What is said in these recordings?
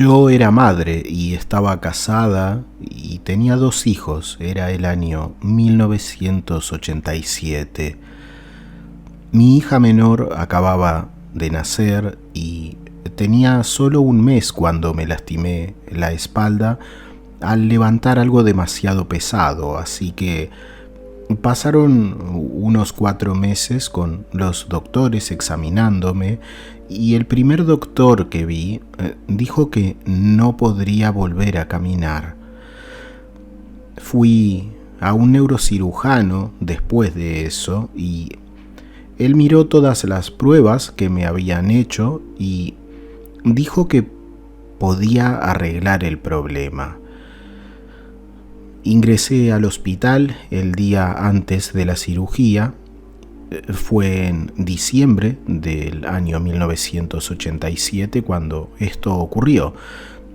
Yo era madre y estaba casada y tenía 2 hijos. Era el año 1987. Mi hija menor acababa de nacer y tenía solo un mes cuando me lastimé la espalda al levantar algo demasiado pesado, así que pasaron unos 4 meses con los doctores examinándome y el primer doctor que vi dijo que no podría volver a caminar. Fui a un neurocirujano después de eso y él miró todas las pruebas que me habían hecho y dijo que podía arreglar el problema. Ingresé al hospital el día antes de la cirugía. Fue en diciembre del año 1987 cuando esto ocurrió.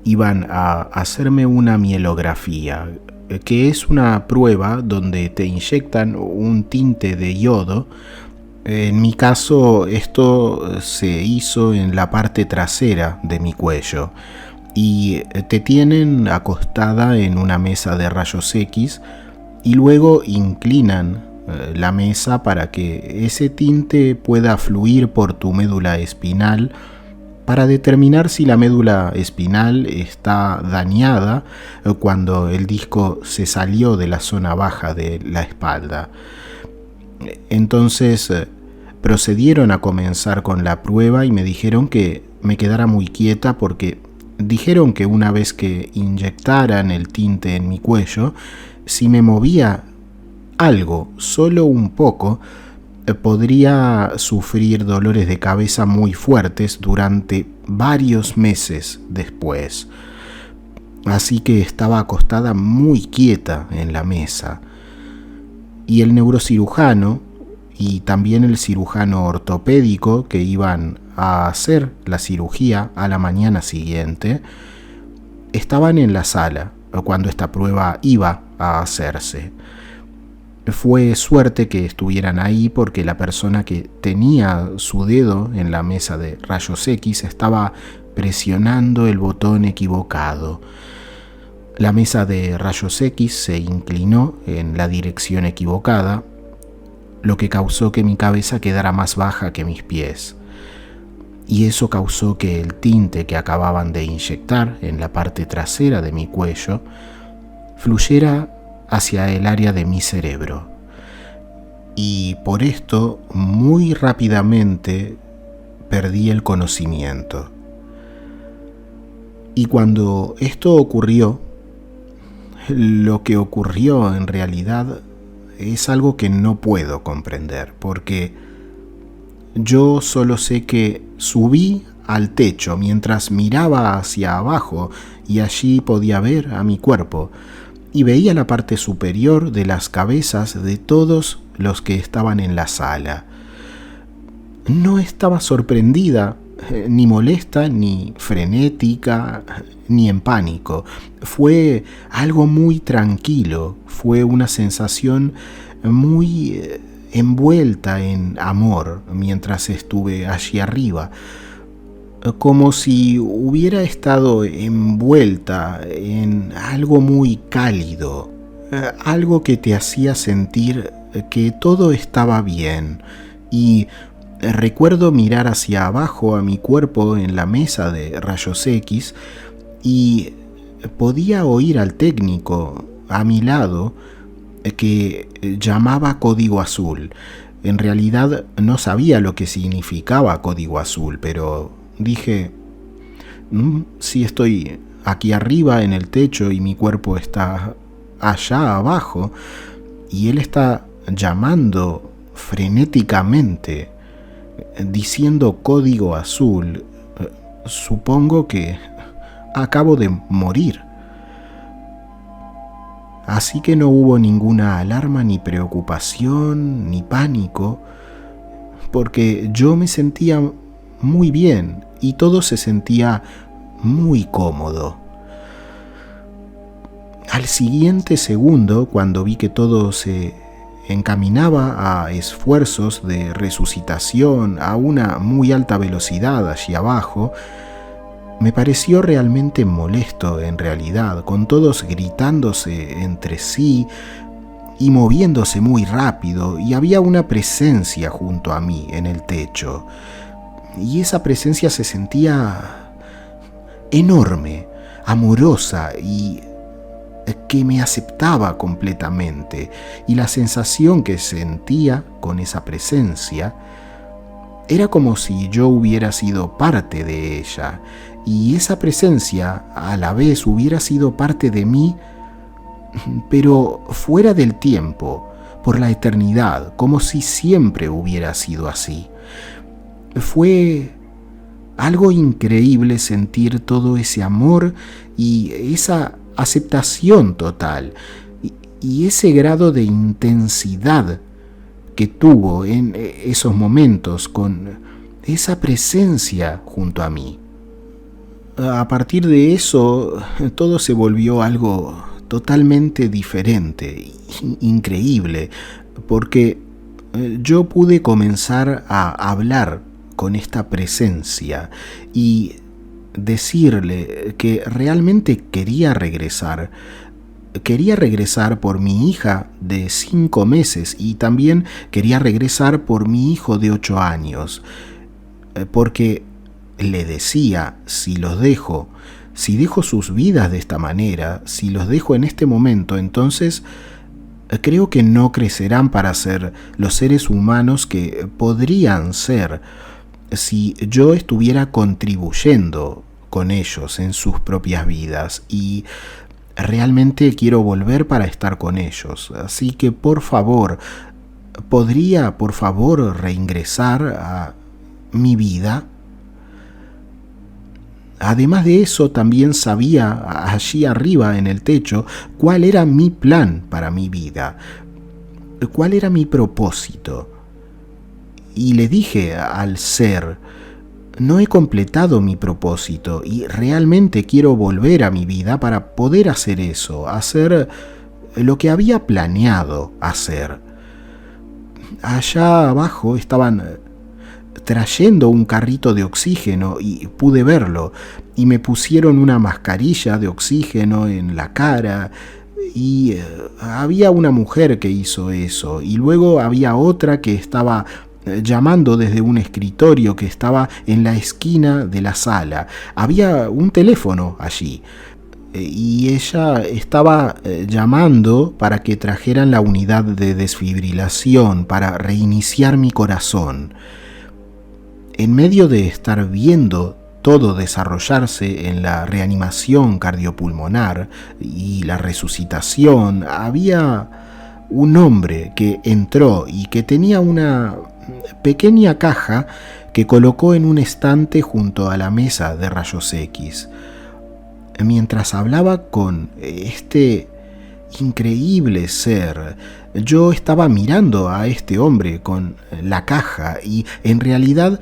Iban a hacerme una mielografía, que es una prueba donde te inyectan un tinte de yodo. En mi caso, esto se hizo en la parte trasera de mi cuello y te tienen acostada en una mesa de rayos X y luego inclinan la mesa para que ese tinte pueda fluir por tu médula espinal para determinar si la médula espinal está dañada cuando el disco se salió de la zona baja de la espalda. Entonces procedieron a comenzar con la prueba y me dijeron que me quedara muy quieta porque dijeron que una vez que inyectaran el tinte en mi cuello, si me movía algo, solo un poco, podría sufrir dolores de cabeza muy fuertes durante varios meses después. Así que estaba acostada muy quieta en la mesa. Y el neurocirujano y también el cirujano ortopédico que iban a hacer la cirugía a la mañana siguiente estaban en la sala cuando esta prueba iba a hacerse. Fue suerte que estuvieran ahí porque la persona que tenía su dedo en la mesa de rayos X estaba presionando el botón equivocado. La mesa de rayos X se inclinó en la dirección equivocada, lo que causó que mi cabeza quedara más baja que mis pies. Y eso causó que el tinte que acababan de inyectar en la parte trasera de mi cuello fluyera hacia el área de mi cerebro. Y por esto, muy rápidamente, perdí el conocimiento. Y cuando esto ocurrió, lo que ocurrió en realidad es algo que no puedo comprender, porque yo solo sé que subí al techo mientras miraba hacia abajo y allí podía ver a mi cuerpo y veía la parte superior de las cabezas de todos los que estaban en la sala. No estaba sorprendida, ni molesta, ni frenética, ni en pánico. Fue algo muy tranquilo, fue una sensación muy envuelta en amor mientras estuve allí arriba, como si hubiera estado envuelta en algo muy cálido, algo que te hacía sentir que todo estaba bien. Y recuerdo mirar hacia abajo a mi cuerpo en la mesa de rayos X y podía oír al técnico a mi lado que llamaba código azul. En realidad no sabía lo que significaba código azul, pero dije, si estoy aquí arriba en el techo y mi cuerpo está allá abajo y él está llamando frenéticamente, diciendo código azul, supongo que acabo de morir. Así que no hubo ninguna alarma, ni preocupación, ni pánico, porque yo me sentía muy bien y todo se sentía muy cómodo. Al siguiente segundo, cuando vi que todo se encaminaba a esfuerzos de resucitación a una muy alta velocidad allí abajo, Me pareció realmente molesto en realidad, con todos gritándose entre sí y moviéndose muy rápido, y había una presencia junto a mí en el techo. Y esa presencia se sentía enorme, amorosa y que me aceptaba completamente. Y la sensación que sentía con esa presencia era como si yo hubiera sido parte de ella, y esa presencia a la vez hubiera sido parte de mí, pero fuera del tiempo, por la eternidad, como si siempre hubiera sido así. Fue algo increíble sentir todo ese amor y esa aceptación total, y ese grado de intensidad que tuvo en esos momentos con esa presencia junto a mí. A partir de eso, todo se volvió algo totalmente diferente, increíble, porque yo pude comenzar a hablar con esta presencia y decirle que realmente quería regresar. Quería regresar por mi hija de 5 meses y también quería regresar por mi hijo de 8 años, porque le decía, si dejo sus vidas de esta manera, si los dejo en este momento, entonces creo que no crecerán para ser los seres humanos que podrían ser si yo estuviera contribuyendo con ellos en sus propias vidas, y realmente quiero volver para estar con ellos. Así que por favor, ¿podría por favor reingresar a mi vida? Además de eso, también sabía allí arriba en el techo cuál era mi plan para mi vida, cuál era mi propósito. Y le dije al ser: no he completado mi propósito y realmente quiero volver a mi vida para poder hacer eso, hacer lo que había planeado hacer. Allá abajo estaban trayendo un carrito de oxígeno y pude verlo, y me pusieron una mascarilla de oxígeno en la cara, y había una mujer que hizo eso, y luego había otra que estaba llamando desde un escritorio que estaba en la esquina de la sala. Había un teléfono allí y ella estaba llamando para que trajeran la unidad de desfibrilación para reiniciar mi corazón. En medio de estar viendo todo desarrollarse en la reanimación cardiopulmonar y la resucitación, había un hombre que entró y que tenía una pequeña caja que colocó en un estante junto a la mesa de rayos X. Mientras hablaba con este increíble ser, yo estaba mirando a este hombre con la caja y en realidad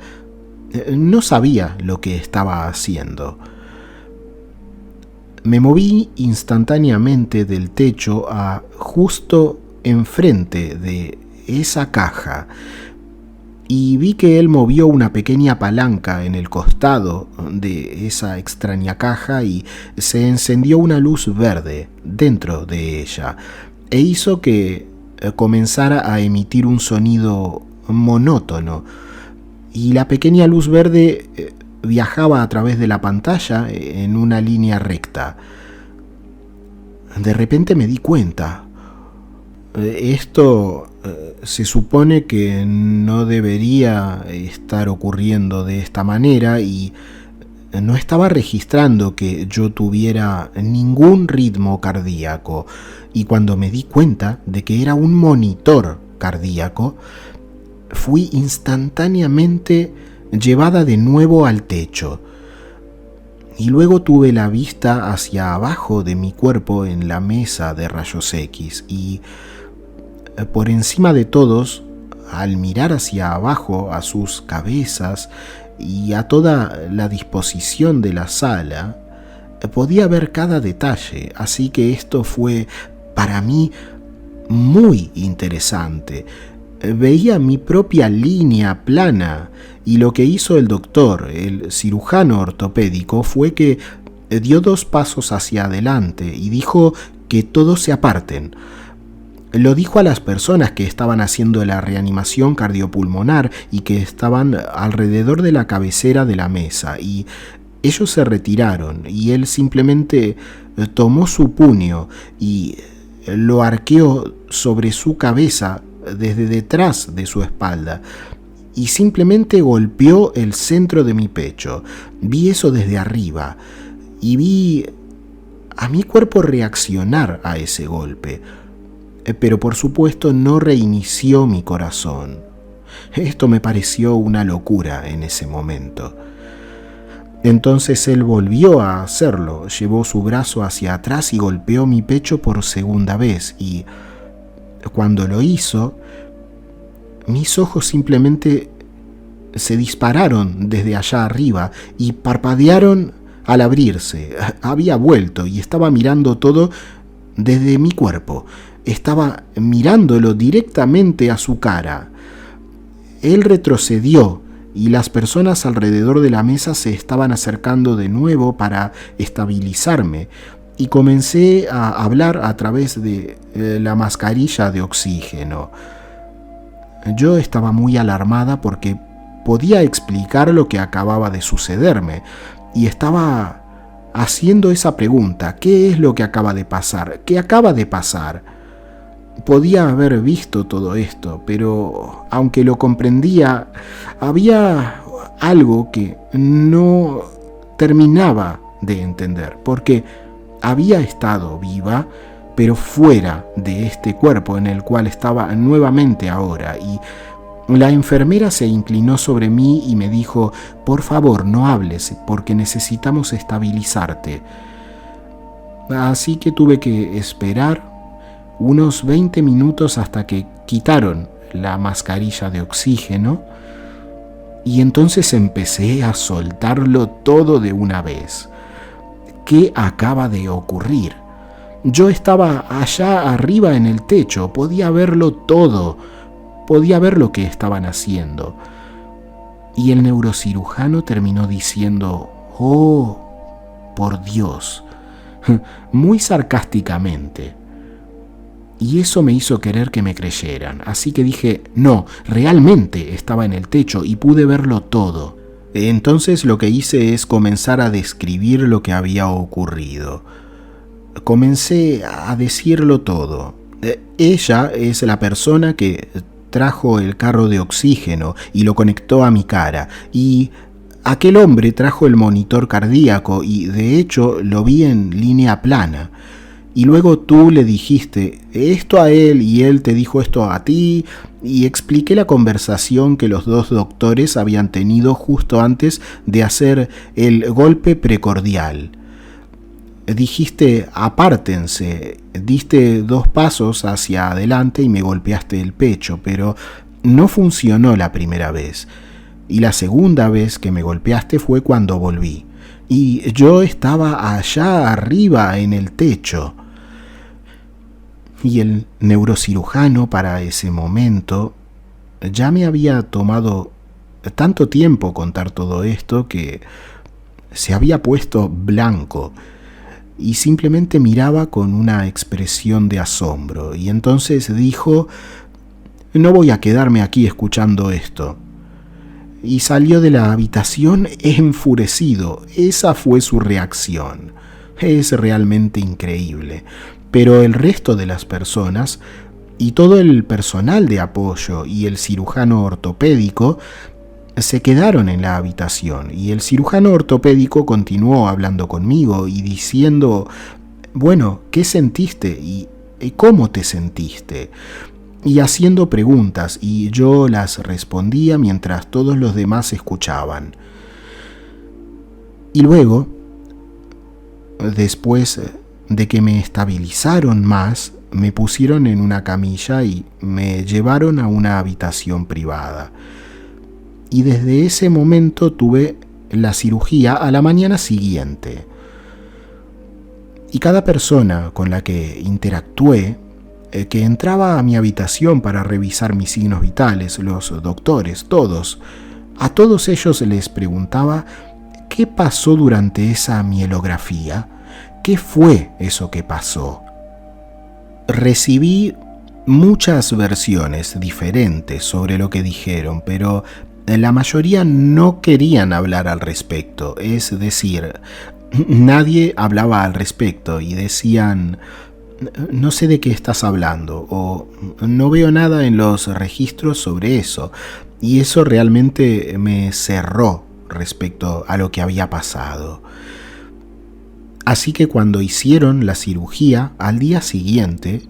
no sabía lo que estaba haciendo. Me moví instantáneamente del techo a justo enfrente de esa caja y vi que él movió una pequeña palanca en el costado de esa extraña caja y se encendió una luz verde dentro de ella e hizo que comenzara a emitir un sonido monótono, y la pequeña luz verde viajaba a través de la pantalla en una línea recta. De repente me di cuenta. Esto se supone que no debería estar ocurriendo de esta manera, y no estaba registrando que yo tuviera ningún ritmo cardíaco, y cuando me di cuenta de que era un monitor cardíaco, fui instantáneamente llevada de nuevo al techo, y luego tuve la vista hacia abajo de mi cuerpo en la mesa de rayos X, y por encima de todos, al mirar hacia abajo a sus cabezas y a toda la disposición de la sala, podía ver cada detalle, así que esto fue para mí muy interesante. Veía mi propia línea plana y lo que hizo el doctor, el cirujano ortopédico, fue que dio 2 pasos hacia adelante y dijo que todos se aparten. Lo dijo a las personas que estaban haciendo la reanimación cardiopulmonar y que estaban alrededor de la cabecera de la mesa, y ellos se retiraron y él simplemente tomó su puño y lo arqueó sobre su cabeza desde detrás de su espalda y simplemente golpeó el centro de mi pecho. Vi eso desde arriba y vi a mi cuerpo reaccionar a ese golpe, pero por supuesto no reinició mi corazón. Esto me pareció una locura en ese momento. Entonces él volvió a hacerlo, llevó su brazo hacia atrás y golpeó mi pecho por segunda vez, y cuando lo hizo, mis ojos simplemente se dispararon desde allá arriba y parpadearon al abrirse. Había vuelto y estaba mirando todo desde mi cuerpo. Estaba mirándolo directamente a su cara. Él retrocedió y las personas alrededor de la mesa se estaban acercando de nuevo para estabilizarme, y comencé a hablar a través de la mascarilla de oxígeno. Yo estaba muy alarmada porque podía explicar lo que acababa de sucederme y estaba haciendo esa pregunta: ¿qué es lo que acaba de pasar? ¿Qué acaba de pasar? Podía haber visto todo esto, pero aunque lo comprendía, había algo que no terminaba de entender, porque había estado viva, pero fuera de este cuerpo en el cual estaba nuevamente ahora, y la enfermera se inclinó sobre mí y me dijo: por favor, no hables, porque necesitamos estabilizarte. Así que tuve que esperar unos 20 minutos hasta que quitaron la mascarilla de oxígeno, y entonces empecé a soltarlo todo de una vez. ¿Qué acaba de ocurrir? Yo estaba allá arriba en el techo, podía verlo todo, podía ver lo que estaban haciendo. Y el neurocirujano terminó diciendo: «Oh, por Dios», muy sarcásticamente. Y eso me hizo querer que me creyeran, así que dije: no, realmente estaba en el techo y pude verlo todo. Entonces lo que hice es comenzar a describir lo que había ocurrido. Comencé a decirlo todo. Ella es la persona que trajo el carro de oxígeno y lo conectó a mi cara, y aquel hombre trajo el monitor cardíaco y de hecho lo vi en línea plana. Y luego tú le dijiste esto a él y él te dijo esto a ti, y expliqué la conversación que los 2 doctores habían tenido justo antes de hacer el golpe precordial. Dijiste: apártense, diste 2 pasos hacia adelante y me golpeaste el pecho, pero no funcionó la primera vez. Y la segunda vez que me golpeaste fue cuando volví. Y yo estaba allá arriba en el techo. Y el neurocirujano, para ese momento, ya me había tomado tanto tiempo contar todo esto que se había puesto blanco y simplemente miraba con una expresión de asombro. Y entonces dijo: no voy a quedarme aquí escuchando esto. Y salió de la habitación enfurecido. Esa fue su reacción. Es realmente increíble. Pero el resto de las personas y todo el personal de apoyo y el cirujano ortopédico se quedaron en la habitación, y el cirujano ortopédico continuó hablando conmigo y diciendo: bueno, ¿qué sentiste y cómo te sentiste? Y haciendo preguntas, y yo las respondía mientras todos los demás escuchaban. Y luego, después de que me estabilizaron más, me pusieron en una camilla y me llevaron a una habitación privada. Y desde ese momento tuve la cirugía a la mañana siguiente. Y cada persona con la que interactué que entraba a mi habitación para revisar mis signos vitales, los doctores, todos. A todos ellos les preguntaba qué pasó durante esa mielografía, qué fue eso que pasó. Recibí muchas versiones diferentes sobre lo que dijeron, pero la mayoría no querían hablar al respecto. Es decir, nadie hablaba al respecto y decían: no sé de qué estás hablando, o no veo nada en los registros sobre eso. Y eso realmente me cerró respecto a lo que había pasado. Así que cuando hicieron la cirugía, al día siguiente,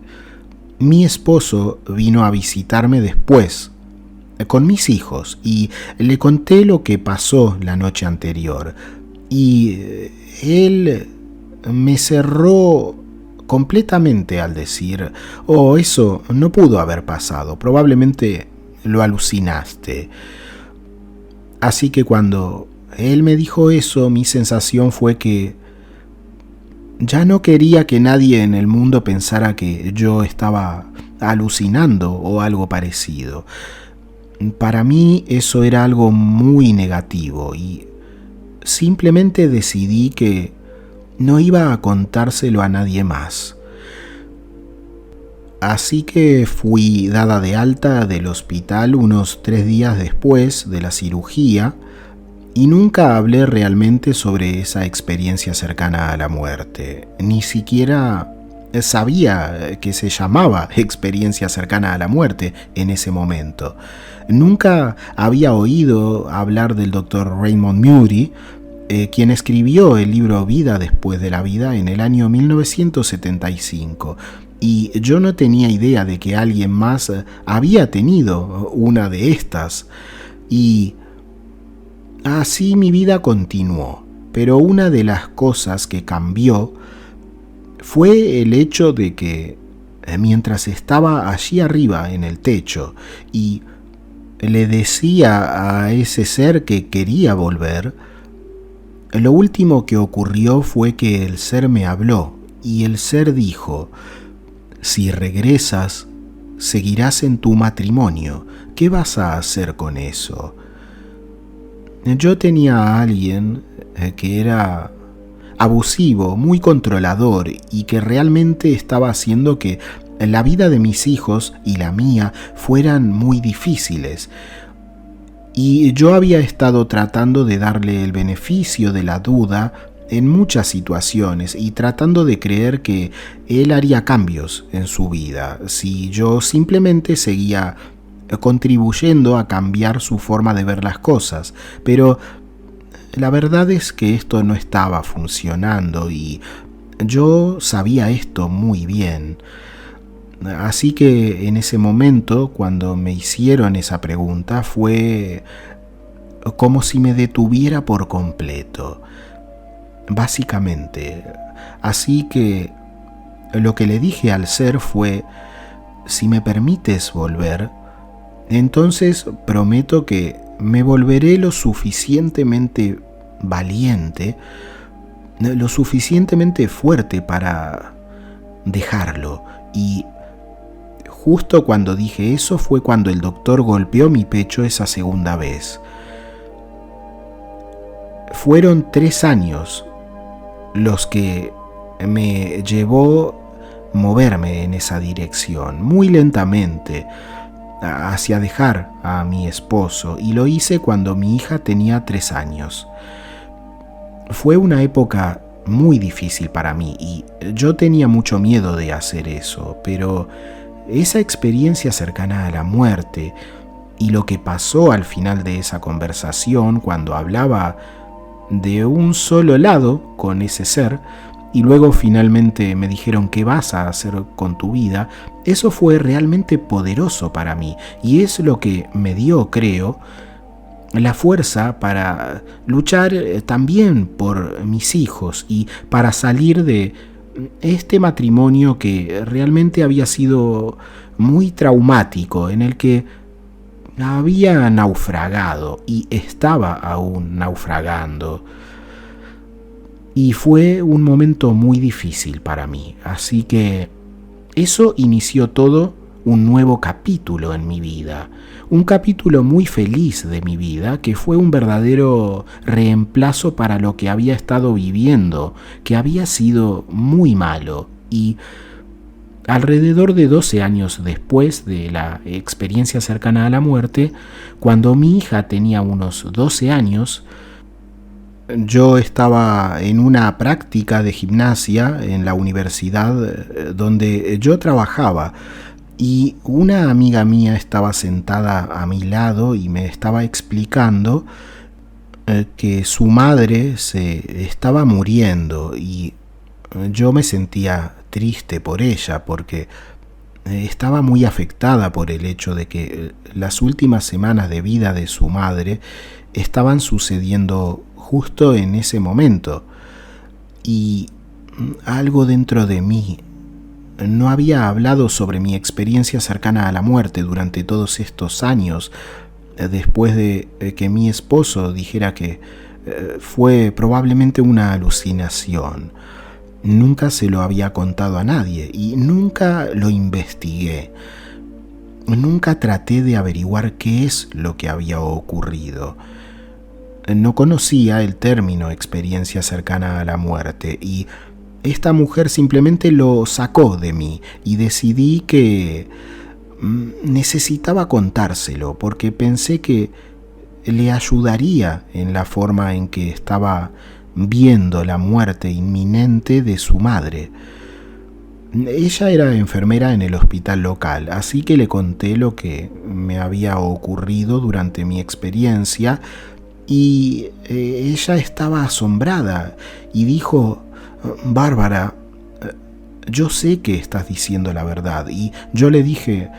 mi esposo vino a visitarme después, con mis hijos, y le conté lo que pasó la noche anterior. Y él me cerró completamente al decir: oh, eso no pudo haber pasado, probablemente lo alucinaste. Así que cuando él me dijo eso, mi sensación fue que ya no quería que nadie en el mundo pensara que yo estaba alucinando o algo parecido. Para mí eso era algo muy negativo y simplemente decidí que no iba a contárselo a nadie más. Así que fui dada de alta del hospital unos 3 días después de la cirugía y nunca hablé realmente sobre esa experiencia cercana a la muerte. Ni siquiera sabía que se llamaba experiencia cercana a la muerte en ese momento. Nunca había oído hablar del Dr. Raymond Moody, quien escribió el libro Vida después de la vida en el año 1975. Y yo no tenía idea de que alguien más había tenido una de estas. Y así mi vida continuó. Pero una de las cosas que cambió fue el hecho de que mientras estaba allí arriba en el techo y le decía a ese ser que quería volver, lo último que ocurrió fue que el ser me habló y el ser dijo: si regresas, seguirás en tu matrimonio. ¿Qué vas a hacer con eso? Yo tenía a alguien que era abusivo, muy controlador y que realmente estaba haciendo que la vida de mis hijos y la mía fueran muy difíciles. Y yo había estado tratando de darle el beneficio de la duda en muchas situaciones y tratando de creer que él haría cambios en su vida si yo simplemente seguía contribuyendo a cambiar su forma de ver las cosas. Pero la verdad es que esto no estaba funcionando y yo sabía esto muy bien. Así que en ese momento, cuando me hicieron esa pregunta, fue como si me detuviera por completo, básicamente. Así que lo que le dije al ser fue: si me permites volver, entonces prometo que me volveré lo suficientemente valiente, lo suficientemente fuerte para dejarlo. Y justo cuando dije eso fue cuando el doctor golpeó mi pecho esa segunda vez. Fueron 3 años los que me llevó moverme en esa dirección, muy lentamente, hacia dejar a mi esposo, y lo hice cuando mi hija tenía 3 años. Fue una época muy difícil para mí y yo tenía mucho miedo de hacer eso, pero esa experiencia cercana a la muerte y lo que pasó al final de esa conversación, cuando hablaba de un solo lado con ese ser y luego finalmente me dijeron qué vas a hacer con tu vida, eso fue realmente poderoso para mí y es lo que me dio, creo, la fuerza para luchar también por mis hijos y para salir de este matrimonio que realmente había sido muy traumático, en el que había naufragado y estaba aún naufragando. Y fue un momento muy difícil para mí, así que Eso inició todo un nuevo capítulo en mi vida, un capítulo muy feliz de mi vida que fue un verdadero reemplazo para lo que había estado viviendo, que había sido muy malo. Y alrededor de 12 años después de la experiencia cercana a la muerte, cuando mi hija tenía unos 12 años, yo estaba en una práctica de gimnasia en la universidad donde yo trabajaba, y una amiga mía estaba sentada a mi lado y me estaba explicando que su madre se estaba muriendo, y yo me sentía triste por ella porque estaba muy afectada por el hecho de que las últimas semanas de vida de su madre estaban sucediendo justo en ese momento, y algo dentro de mí no había hablado sobre mi experiencia cercana a la muerte durante todos estos años, después de que mi esposo dijera que fue probablemente una alucinación. Nunca se lo había contado a nadie y nunca lo investigué. Nunca traté de averiguar qué es lo que había ocurrido. No conocía el término experiencia cercana a la muerte, y esta mujer simplemente lo sacó de mí, y decidí que necesitaba contárselo porque pensé que le ayudaría en la forma en que estaba viendo la muerte inminente de su madre. Ella era enfermera en el hospital local, así que le conté lo que me había ocurrido durante mi experiencia, y ella estaba asombrada y dijo: Bárbara, yo sé que estás diciendo la verdad. Y yo le dije: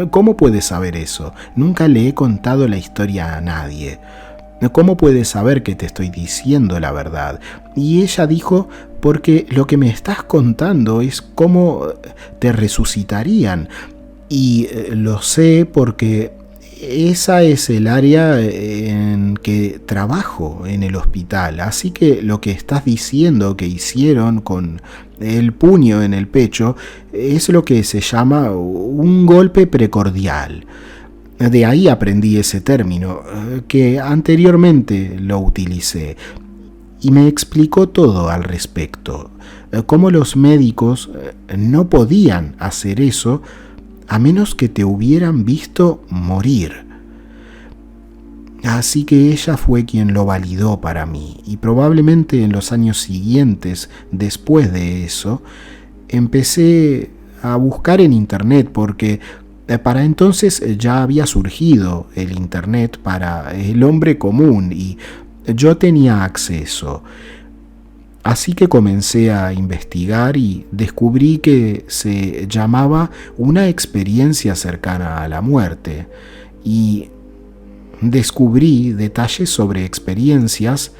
¿cómo puedes saber eso? Nunca le he contado la historia a nadie. ¿Cómo puedes saber que te estoy diciendo la verdad? Y ella dijo: porque lo que me estás contando es cómo te resucitarían. Y lo sé porque esa es el área en que trabajo en el hospital. Así que lo que estás diciendo que hicieron con el puño en el pecho es lo que se llama un golpe precordial. De ahí aprendí ese término, que anteriormente lo utilicé, y me explicó todo al respecto, cómo los médicos no podían hacer eso a menos que te hubieran visto morir. Así que ella fue quien lo validó para mí, y probablemente en los años siguientes, después de eso, empecé a buscar en internet, porque para entonces ya había surgido el internet para el hombre común y yo tenía acceso. Así que comencé a investigar y descubrí que se llamaba una experiencia cercana a la muerte, y descubrí detalles sobre experiencias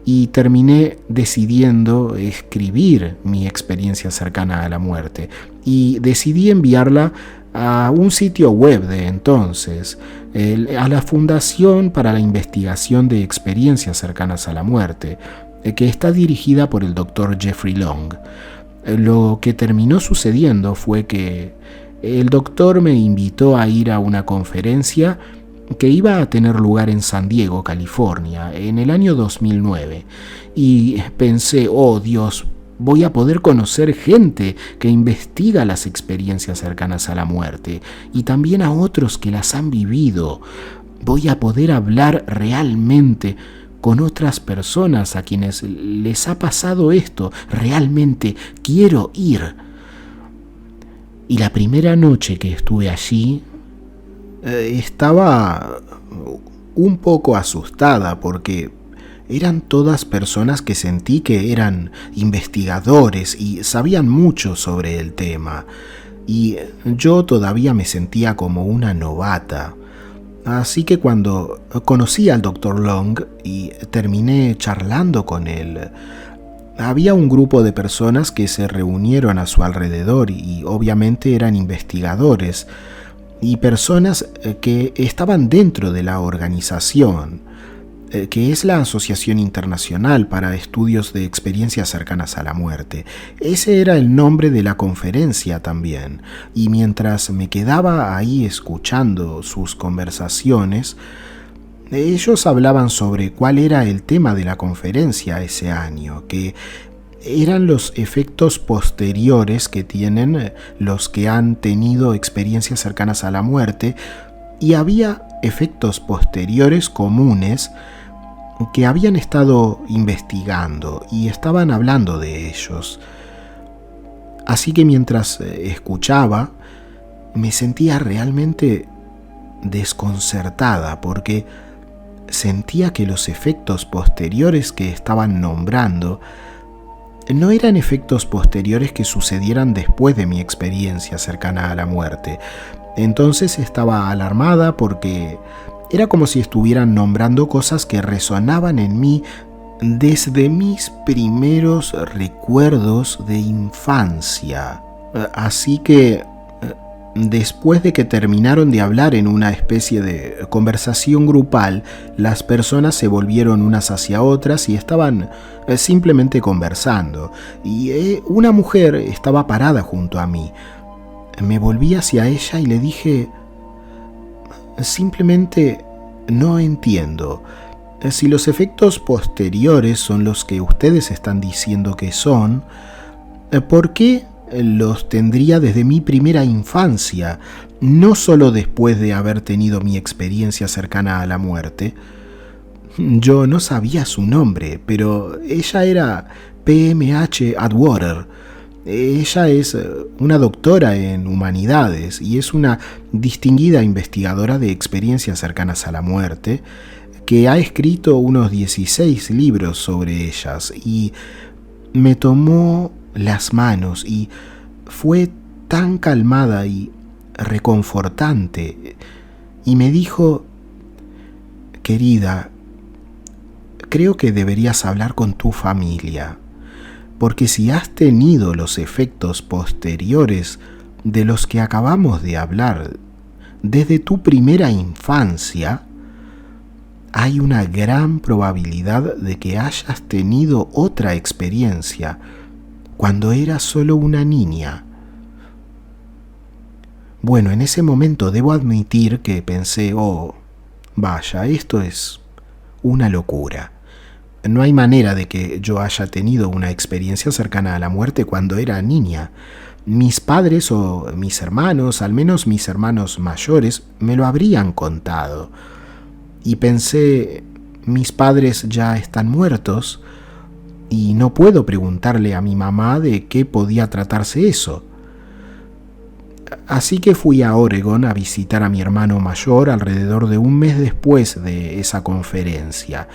y terminé decidiendo escribir mi experiencia cercana a la muerte, y decidí enviarla a un sitio web de entonces, a la Fundación para la Investigación de Experiencias Cercanas a la Muerte, que está dirigida por el Dr. Jeffrey Long. Lo que terminó sucediendo fue que el doctor me invitó a ir a una conferencia que iba a tener lugar en San Diego, California, en el año 2009. Y pensé: oh Dios, voy a poder conocer gente que investiga las experiencias cercanas a la muerte y también a otros que las han vivido. Voy a poder hablar realmente con otras personas a quienes les ha pasado esto. Realmente quiero ir. Y la primera noche que estuve allí, estaba un poco asustada porque eran todas personas que sentí que eran investigadores y sabían mucho sobre el tema, y yo todavía me sentía como una novata. Así que cuando conocí al Dr. Long y terminé charlando con él, había un grupo de personas que se reunieron a su alrededor y obviamente eran investigadores y personas que estaban dentro de la organización. que es la Asociación Internacional para Estudios de Experiencias Cercanas a la Muerte. Ese era el nombre de la conferencia también, y mientras me quedaba ahí escuchando sus conversaciones, ellos hablaban sobre cuál era el tema de la conferencia ese año, que eran los efectos posteriores que tienen los que han tenido experiencias cercanas a la muerte, y había efectos posteriores comunes que habían estado investigando y estaban hablando de ellos. Así que mientras escuchaba, me sentía realmente desconcertada porque sentía que los efectos posteriores que estaban nombrando no eran efectos posteriores que sucedieran después de mi experiencia cercana a la muerte. Entonces estaba alarmada porque era como si estuvieran nombrando cosas que resonaban en mí desde mis primeros recuerdos de infancia. Así que después de que terminaron de hablar en una especie de conversación grupal, las personas se volvieron unas hacia otras y estaban simplemente conversando. Y una mujer estaba parada junto a mí. Me volví hacia ella y le dije: simplemente no entiendo. Si los efectos posteriores son los que ustedes están diciendo que son, ¿por qué los tendría desde mi primera infancia, no solo después de haber tenido mi experiencia cercana a la muerte? Yo no sabía su nombre, pero ella era PMH Atwater. Ella es una doctora en humanidades y es una distinguida investigadora de experiencias cercanas a la muerte que ha escrito unos 16 libros sobre ellas, y me tomó las manos y fue tan calmada y reconfortante y me dijo: querida, creo que deberías hablar con tu familia, porque si has tenido los efectos posteriores de los que acabamos de hablar desde tu primera infancia, hay una gran probabilidad de que hayas tenido otra experiencia cuando eras solo una niña. Bueno, en ese momento debo admitir que pensé: oh, vaya, esto es una locura. No hay manera de que yo haya tenido una experiencia cercana a la muerte cuando era niña. Mis padres o mis hermanos, al menos mis hermanos mayores, me lo habrían contado. Y pensé: mis padres ya están muertos y no puedo preguntarle a mi mamá de qué podía tratarse eso. Así que fui a Oregon a visitar a mi hermano mayor alrededor de un mes después de esa conferencia.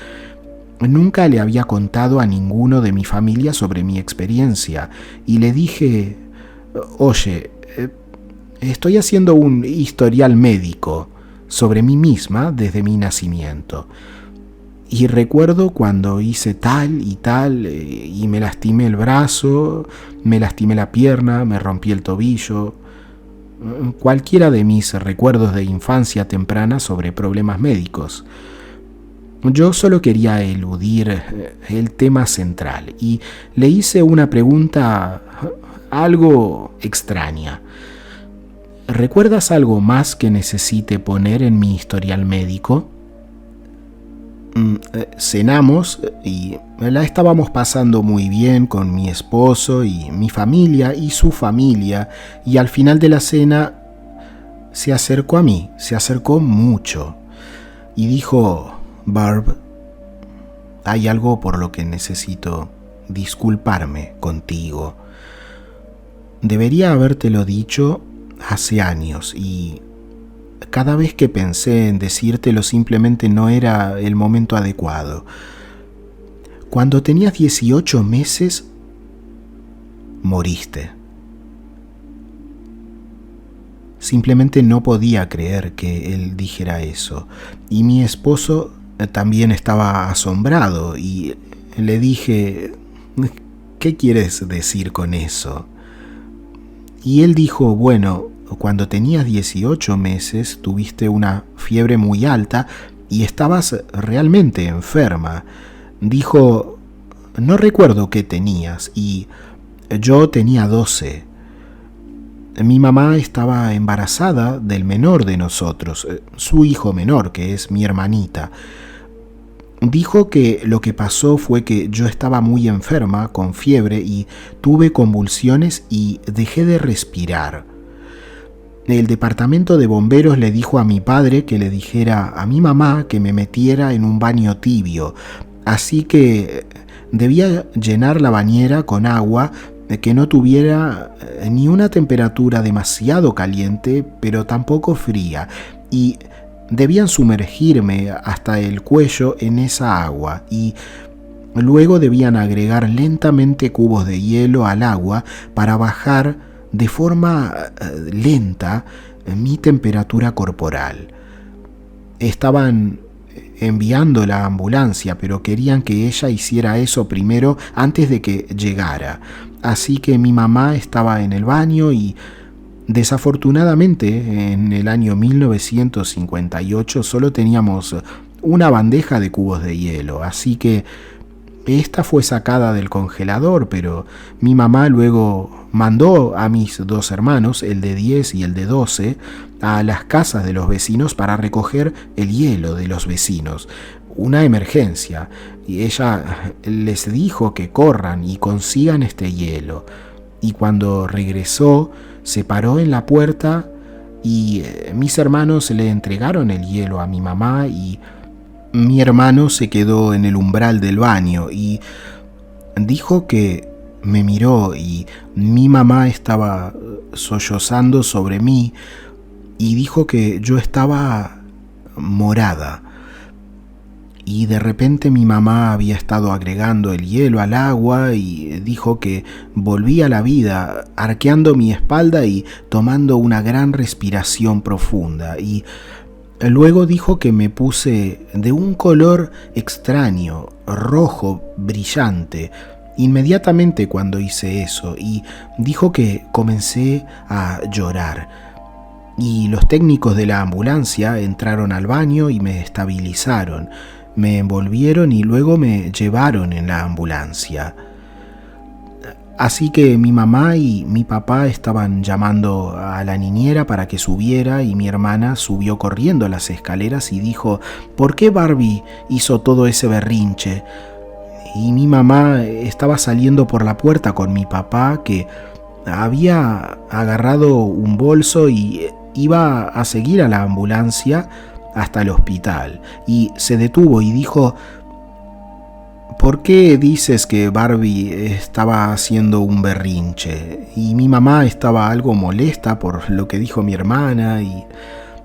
Nunca le había contado a ninguno de mi familia sobre mi experiencia y le dije: oye, estoy haciendo un historial médico sobre mí misma desde mi nacimiento. Y recuerdo cuando hice tal y me lastimé el brazo, me lastimé la pierna, me rompí el tobillo. Cualquiera de mis recuerdos de infancia temprana sobre problemas médicos. Yo solo quería eludir el tema central y le hice una pregunta algo extraña. ¿Recuerdas algo más que necesite poner en mi historial médico? Cenamos y la estábamos pasando muy bien con mi esposo y mi familia y su familia, y al final de la cena se acercó a mí, se acercó mucho y dijo: Barb, hay algo por lo que necesito disculparme contigo. Debería habértelo dicho hace años y cada vez que pensé en decírtelo simplemente no era el momento adecuado. Cuando tenías 18 meses, moriste. Simplemente no podía creer que él dijera eso. Y mi esposo también estaba asombrado y le dije: ¿qué quieres decir con eso? Y él dijo: bueno, cuando tenías 18 meses tuviste una fiebre muy alta y estabas realmente enferma. Dijo, no recuerdo qué tenías, y yo tenía 12. Mi mamá estaba embarazada del menor de nosotros, su hijo menor, que es mi hermanita. Dijo que lo que pasó fue que yo estaba muy enferma, con fiebre, y tuve convulsiones y dejé de respirar. El departamento de bomberos le dijo a mi padre que le dijera a mi mamá que me metiera en un baño tibio, así que debía llenar la bañera con agua que no tuviera ni una temperatura demasiado caliente, pero tampoco fría, y debían sumergirme hasta el cuello en esa agua, y luego debían agregar lentamente cubos de hielo al agua para bajar de forma lenta mi temperatura corporal. Estaban enviando la ambulancia, pero querían que ella hiciera eso primero antes de que llegara. Así que mi mamá estaba en el baño y desafortunadamente en el año 1958 solo teníamos una bandeja de cubos de hielo, así que esta fue sacada del congelador, pero mi mamá luego mandó a mis 2 hermanos, el de 10 y el de 12, a las casas de los vecinos para recoger el hielo de los vecinos. Una emergencia. Y ella les dijo que corran y consigan este hielo. Y cuando regresó, se paró en la puerta y mis hermanos le entregaron el hielo a mi mamá y mi hermano se quedó en el umbral del baño y dijo que me miró y mi mamá estaba sollozando sobre mí y dijo que yo estaba morada. Y de repente mi mamá había estado agregando el hielo al agua y dijo que volví a la vida, arqueando mi espalda y tomando una gran respiración profunda. Y luego dijo que me puse de un color extraño, rojo, brillante, inmediatamente cuando hice eso, y dijo que comencé a llorar. Y los técnicos de la ambulancia entraron al baño y me estabilizaron, me envolvieron y luego me llevaron en la ambulancia. Así que mi mamá y mi papá estaban llamando a la niñera para que subiera y mi hermana subió corriendo las escaleras y dijo, ¿por qué Barbie hizo todo ese berrinche? Y mi mamá estaba saliendo por la puerta con mi papá, que había agarrado un bolso y iba a seguir a la ambulancia hasta el hospital. Y se detuvo y dijo, ¿por qué dices que Barbie estaba haciendo un berrinche? Y mi mamá estaba algo molesta por lo que dijo mi hermana y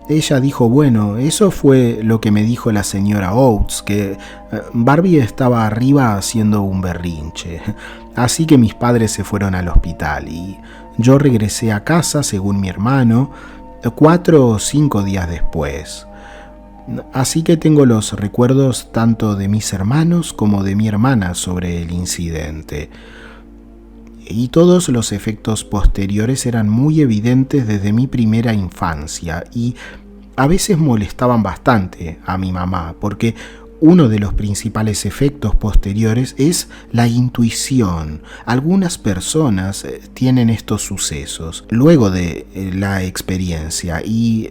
ella dijo, bueno, eso fue lo que me dijo la señora Oates, que Barbie estaba arriba haciendo un berrinche. Así que mis padres se fueron al hospital y yo regresé a casa, según mi hermano, 4 o 5 días después. Así que tengo los recuerdos tanto de mis hermanos como de mi hermana sobre el incidente. Y todos los efectos posteriores eran muy evidentes desde mi primera infancia y a veces molestaban bastante a mi mamá, porque uno de los principales efectos posteriores es la intuición. Algunas personas tienen estos sucesos luego de la experiencia y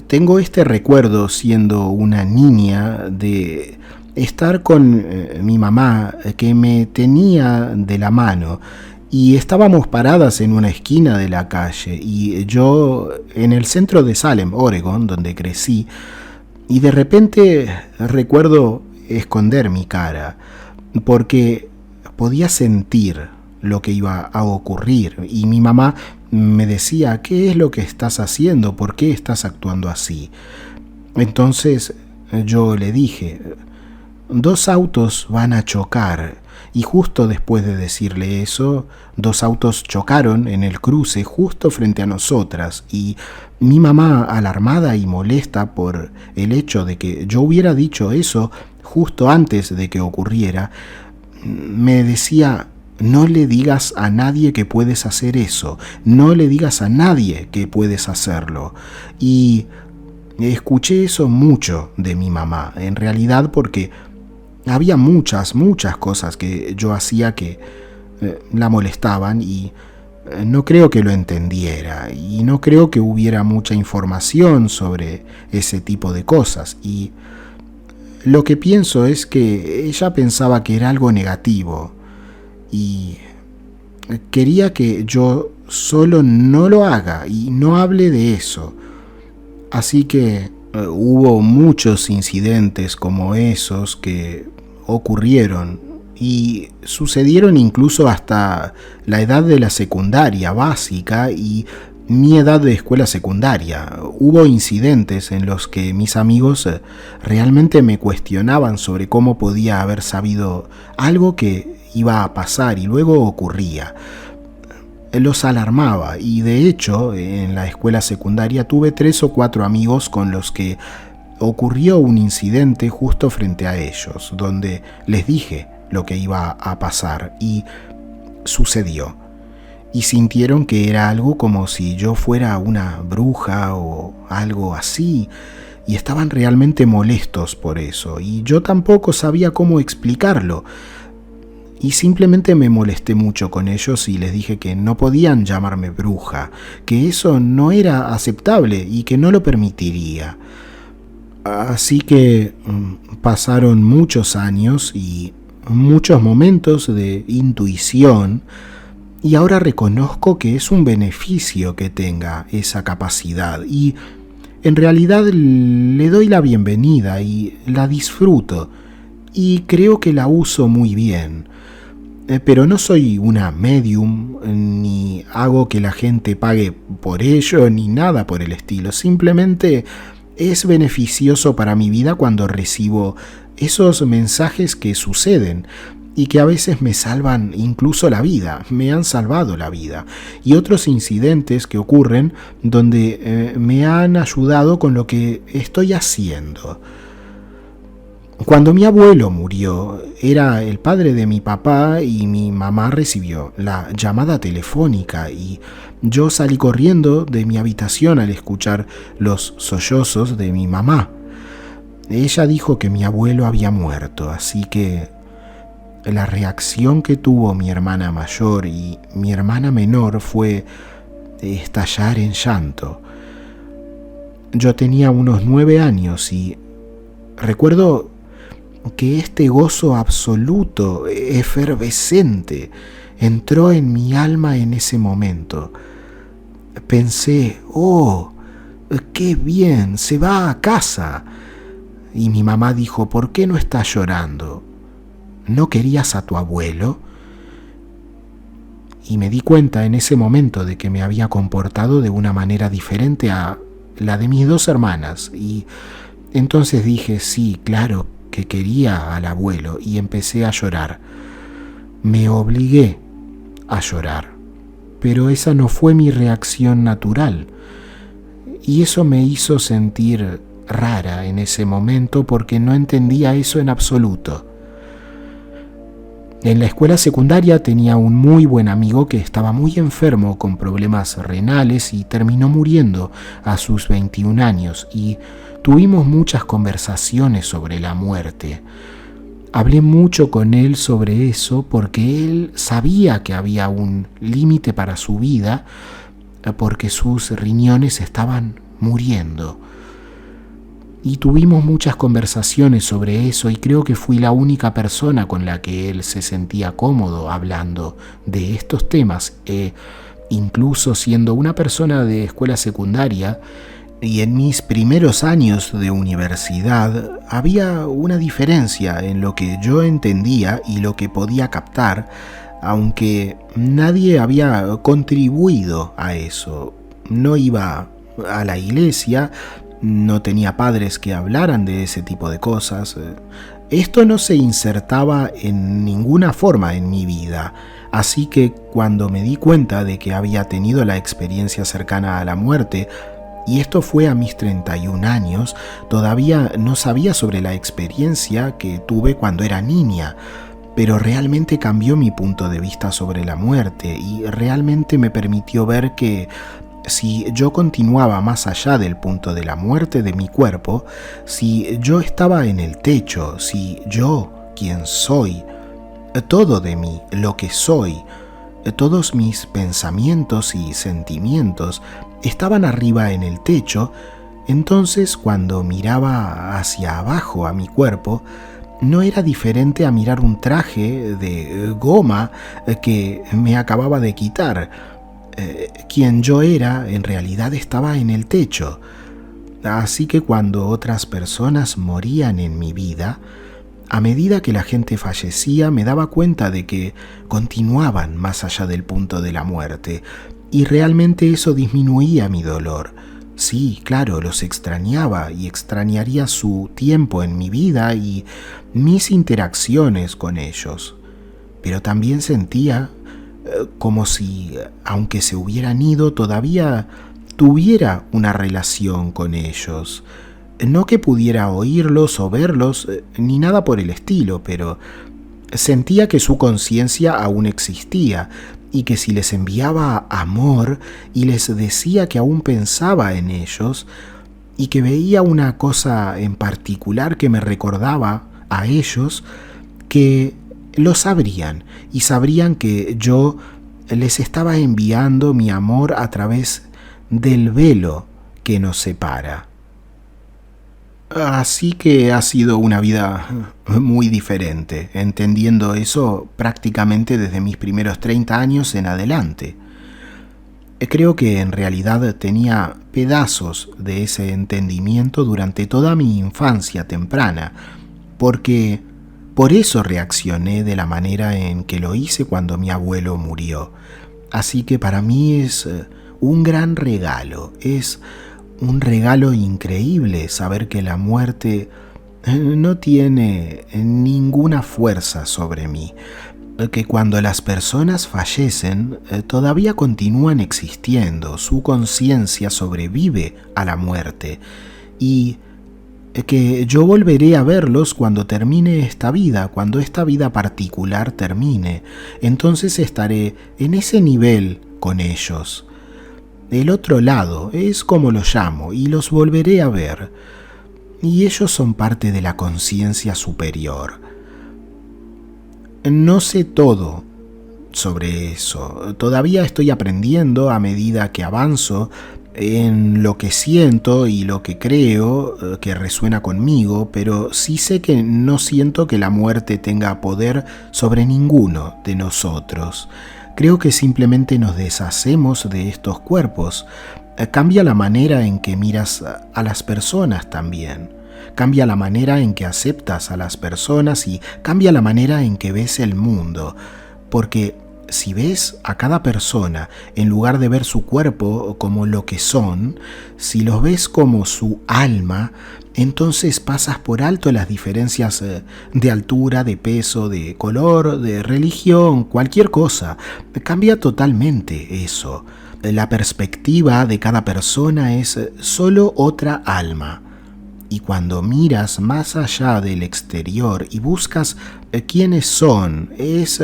tengo este recuerdo siendo una niña de estar con mi mamá que me tenía de la mano y estábamos paradas en una esquina de la calle y yo en el centro de Salem, Oregon, donde crecí, y de repente recuerdo esconder mi cara porque podía sentir lo que iba a ocurrir y mi mamá me decía, ¿qué es lo que estás haciendo? ¿Por qué estás actuando así? Entonces yo le dije, 2 autos van a chocar. Y justo después de decirle eso, 2 autos chocaron en el cruce justo frente a nosotras y mi mamá, alarmada y molesta por el hecho de que yo hubiera dicho eso justo antes de que ocurriera, me decía, no le digas a nadie que puedes hacer eso, no le digas a nadie que puedes hacerlo. Y Escuché eso mucho de mi mamá, en realidad, porque había muchas cosas que yo hacía que la molestaban y no creo que lo entendiera y no creo que hubiera mucha información sobre ese tipo de cosas. Y lo que pienso es que ella pensaba que era algo negativo y quería que yo solo no lo haga y no hable de eso. Así que hubo muchos incidentes como esos que ocurrieron y sucedieron incluso hasta la edad de la secundaria básica y mi edad de escuela secundaria. Hubo incidentes en los que mis amigos realmente me cuestionaban sobre cómo podía haber sabido algo que iba a pasar y luego ocurría. Los alarmaba y de hecho en la escuela secundaria tuve 3 o 4 amigos con los que ocurrió un incidente justo frente a ellos, donde les dije lo que iba a pasar y sucedió. Y sintieron que era algo como si yo fuera una bruja o algo así, y estaban realmente molestos por eso, y yo tampoco sabía cómo explicarlo. Y simplemente me molesté mucho con ellos y les dije que no podían llamarme bruja, que eso no era aceptable y que no lo permitiría. Así que pasaron muchos años y muchos momentos de intuición y ahora reconozco que es un beneficio que tenga esa capacidad y en realidad le doy la bienvenida y la disfruto y creo que la uso muy bien. Pero no soy una medium, ni hago que la gente pague por ello, ni nada por el estilo. Simplemente es beneficioso para mi vida cuando recibo esos mensajes que suceden y que a veces me salvan incluso la vida, me han salvado la vida. Y otros incidentes que ocurren donde me han ayudado con lo que estoy haciendo. Cuando mi abuelo murió, era el padre de mi papá y mi mamá recibió la llamada telefónica y yo salí corriendo de mi habitación al escuchar los sollozos de mi mamá. Ella dijo que mi abuelo había muerto, así que la reacción que tuvo mi hermana mayor y mi hermana menor fue estallar en llanto. Yo tenía unos 9 años y recuerdo que este gozo absoluto, efervescente, entró en mi alma en ese momento. Pensé, oh, qué bien, se va a casa. Y mi mamá dijo, ¿por qué no estás llorando? ¿No querías a tu abuelo? Y me di cuenta en ese momento de que me había comportado de una manera diferente a la de mis 2 hermanas. Y entonces dije, sí, claro, que quería al abuelo y empecé a llorar. Me obligué a llorar, pero esa no fue mi reacción natural y eso me hizo sentir rara en ese momento porque no entendía eso en absoluto. En la escuela secundaria tenía un muy buen amigo que estaba muy enfermo con problemas renales y terminó muriendo a sus 21 años y tuvimos muchas conversaciones sobre la muerte. Hablé mucho con él sobre eso porque él sabía que había un límite para su vida porque sus riñones estaban muriendo. Y tuvimos muchas conversaciones sobre eso y creo que fui la única persona con la que él se sentía cómodo hablando de estos temas, incluso siendo una persona de escuela secundaria. Y en mis primeros años de universidad había una diferencia en lo que yo entendía y lo que podía captar, aunque nadie había contribuido a eso. No iba a la iglesia, no tenía padres que hablaran de ese tipo de cosas. Esto no se insertaba en ninguna forma en mi vida, así que cuando me di cuenta de que había tenido la experiencia cercana a la muerte, y esto fue a mis 31 años, todavía no sabía sobre la experiencia que tuve cuando era niña, pero realmente cambió mi punto de vista sobre la muerte y realmente me permitió ver que Si yo continuaba más allá del punto de la muerte de mi cuerpo, si yo estaba en el techo, si yo, quien soy, todo de mí, lo que soy, todos mis pensamientos y sentimientos estaban arriba en el techo, entonces cuando miraba hacia abajo a mi cuerpo, no era diferente a mirar un traje de goma que me acababa de quitar. Quien yo era en realidad estaba en el techo. Así que cuando otras personas morían en mi vida, a medida que la gente fallecía me daba cuenta de que continuaban más allá del punto de la muerte, y realmente eso disminuía mi dolor. Sí, claro, los extrañaba y extrañaría su tiempo en mi vida y mis interacciones con ellos. Pero también sentía como si, aunque se hubieran ido, todavía tuviera una relación con ellos. No que pudiera oírlos o verlos, ni nada por el estilo, pero sentía que su conciencia aún existía y que si les enviaba amor y les decía que aún pensaba en ellos y que veía una cosa en particular que me recordaba a ellos, que lo sabrían y sabrían que yo les estaba enviando mi amor a través del velo que nos separa. Así que ha sido una vida muy diferente, entendiendo eso prácticamente desde mis primeros 30 años en adelante. Creo que en realidad tenía pedazos de ese entendimiento durante toda mi infancia temprana, porque por eso reaccioné de la manera en que lo hice cuando mi abuelo murió. Así que para mí es un gran regalo, es un regalo increíble saber que la muerte no tiene ninguna fuerza sobre mí, que cuando las personas fallecen todavía continúan existiendo, su conciencia sobrevive a la muerte y que yo volveré a verlos cuando termine esta vida, cuando esta vida particular termine. Entonces estaré en ese nivel con ellos. El otro lado es como lo llamo y los volveré a ver. Y ellos son parte de la conciencia superior. No sé todo sobre eso. Todavía estoy aprendiendo a medida que avanzo en lo que siento y lo que creo que resuena conmigo, pero sí sé que no siento que la muerte tenga poder sobre ninguno de nosotros. Creo que simplemente nos deshacemos de estos cuerpos. Cambia la manera en que miras a las personas también. Cambia la manera en que aceptas a las personas y cambia la manera en que ves el mundo. Porque si ves a cada persona, en lugar de ver su cuerpo como lo que son, si los ves como su alma, entonces pasas por alto las diferencias de altura, de peso, de color, de religión, cualquier cosa. Cambia totalmente eso. La perspectiva de cada persona es solo otra alma. Y cuando miras más allá del exterior y buscas quiénes son, es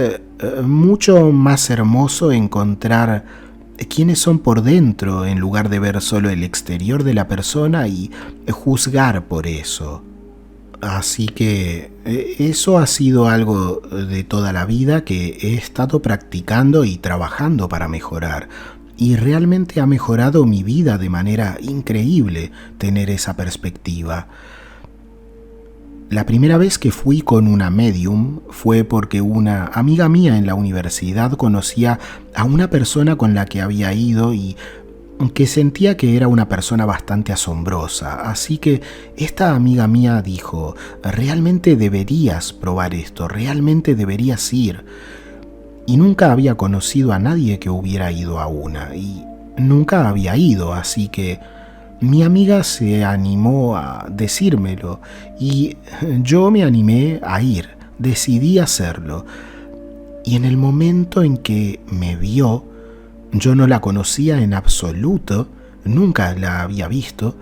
mucho más hermoso encontrar quiénes son por dentro en lugar de ver solo el exterior de la persona y juzgar por eso. Así que eso ha sido algo de toda la vida que he estado practicando y trabajando para mejorar. Y realmente ha mejorado mi vida de manera increíble tener esa perspectiva. La primera vez que fui con una medium fue porque una amiga mía en la universidad conocía a una persona con la que había ido y que sentía que era una persona bastante asombrosa. Así que esta amiga mía dijo, realmente deberías probar esto, realmente deberías ir. Y nunca había conocido a nadie que hubiera ido a una, y nunca había ido, así que mi amiga se animó a decírmelo, y yo me animé a ir, decidí hacerlo. Y en el momento en que me vio, yo no la conocía en absoluto, nunca la había visto,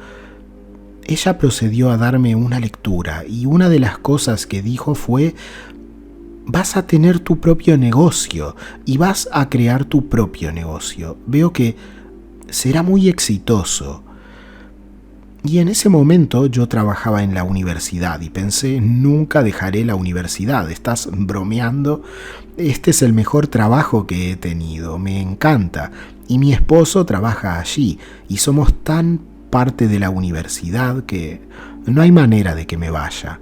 ella procedió a darme una lectura, y una de las cosas que dijo fue: vas a tener tu propio negocio y vas a crear tu propio negocio. Veo que será muy exitoso. Y en ese momento yo trabajaba en la universidad y pensé, nunca dejaré la universidad, estás bromeando, este es el mejor trabajo que he tenido, me encanta, y mi esposo trabaja allí, y somos tan parte de la universidad que no hay manera de que me vaya.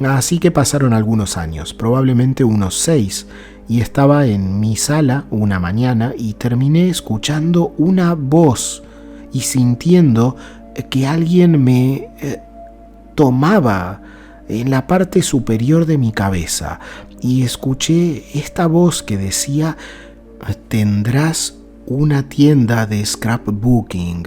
Así que pasaron algunos años, probablemente unos 6, y estaba en mi sala una mañana y terminé escuchando una voz y sintiendo que alguien me tomaba en la parte superior de mi cabeza, y escuché esta voz que decía: tendrás una tienda de scrapbooking.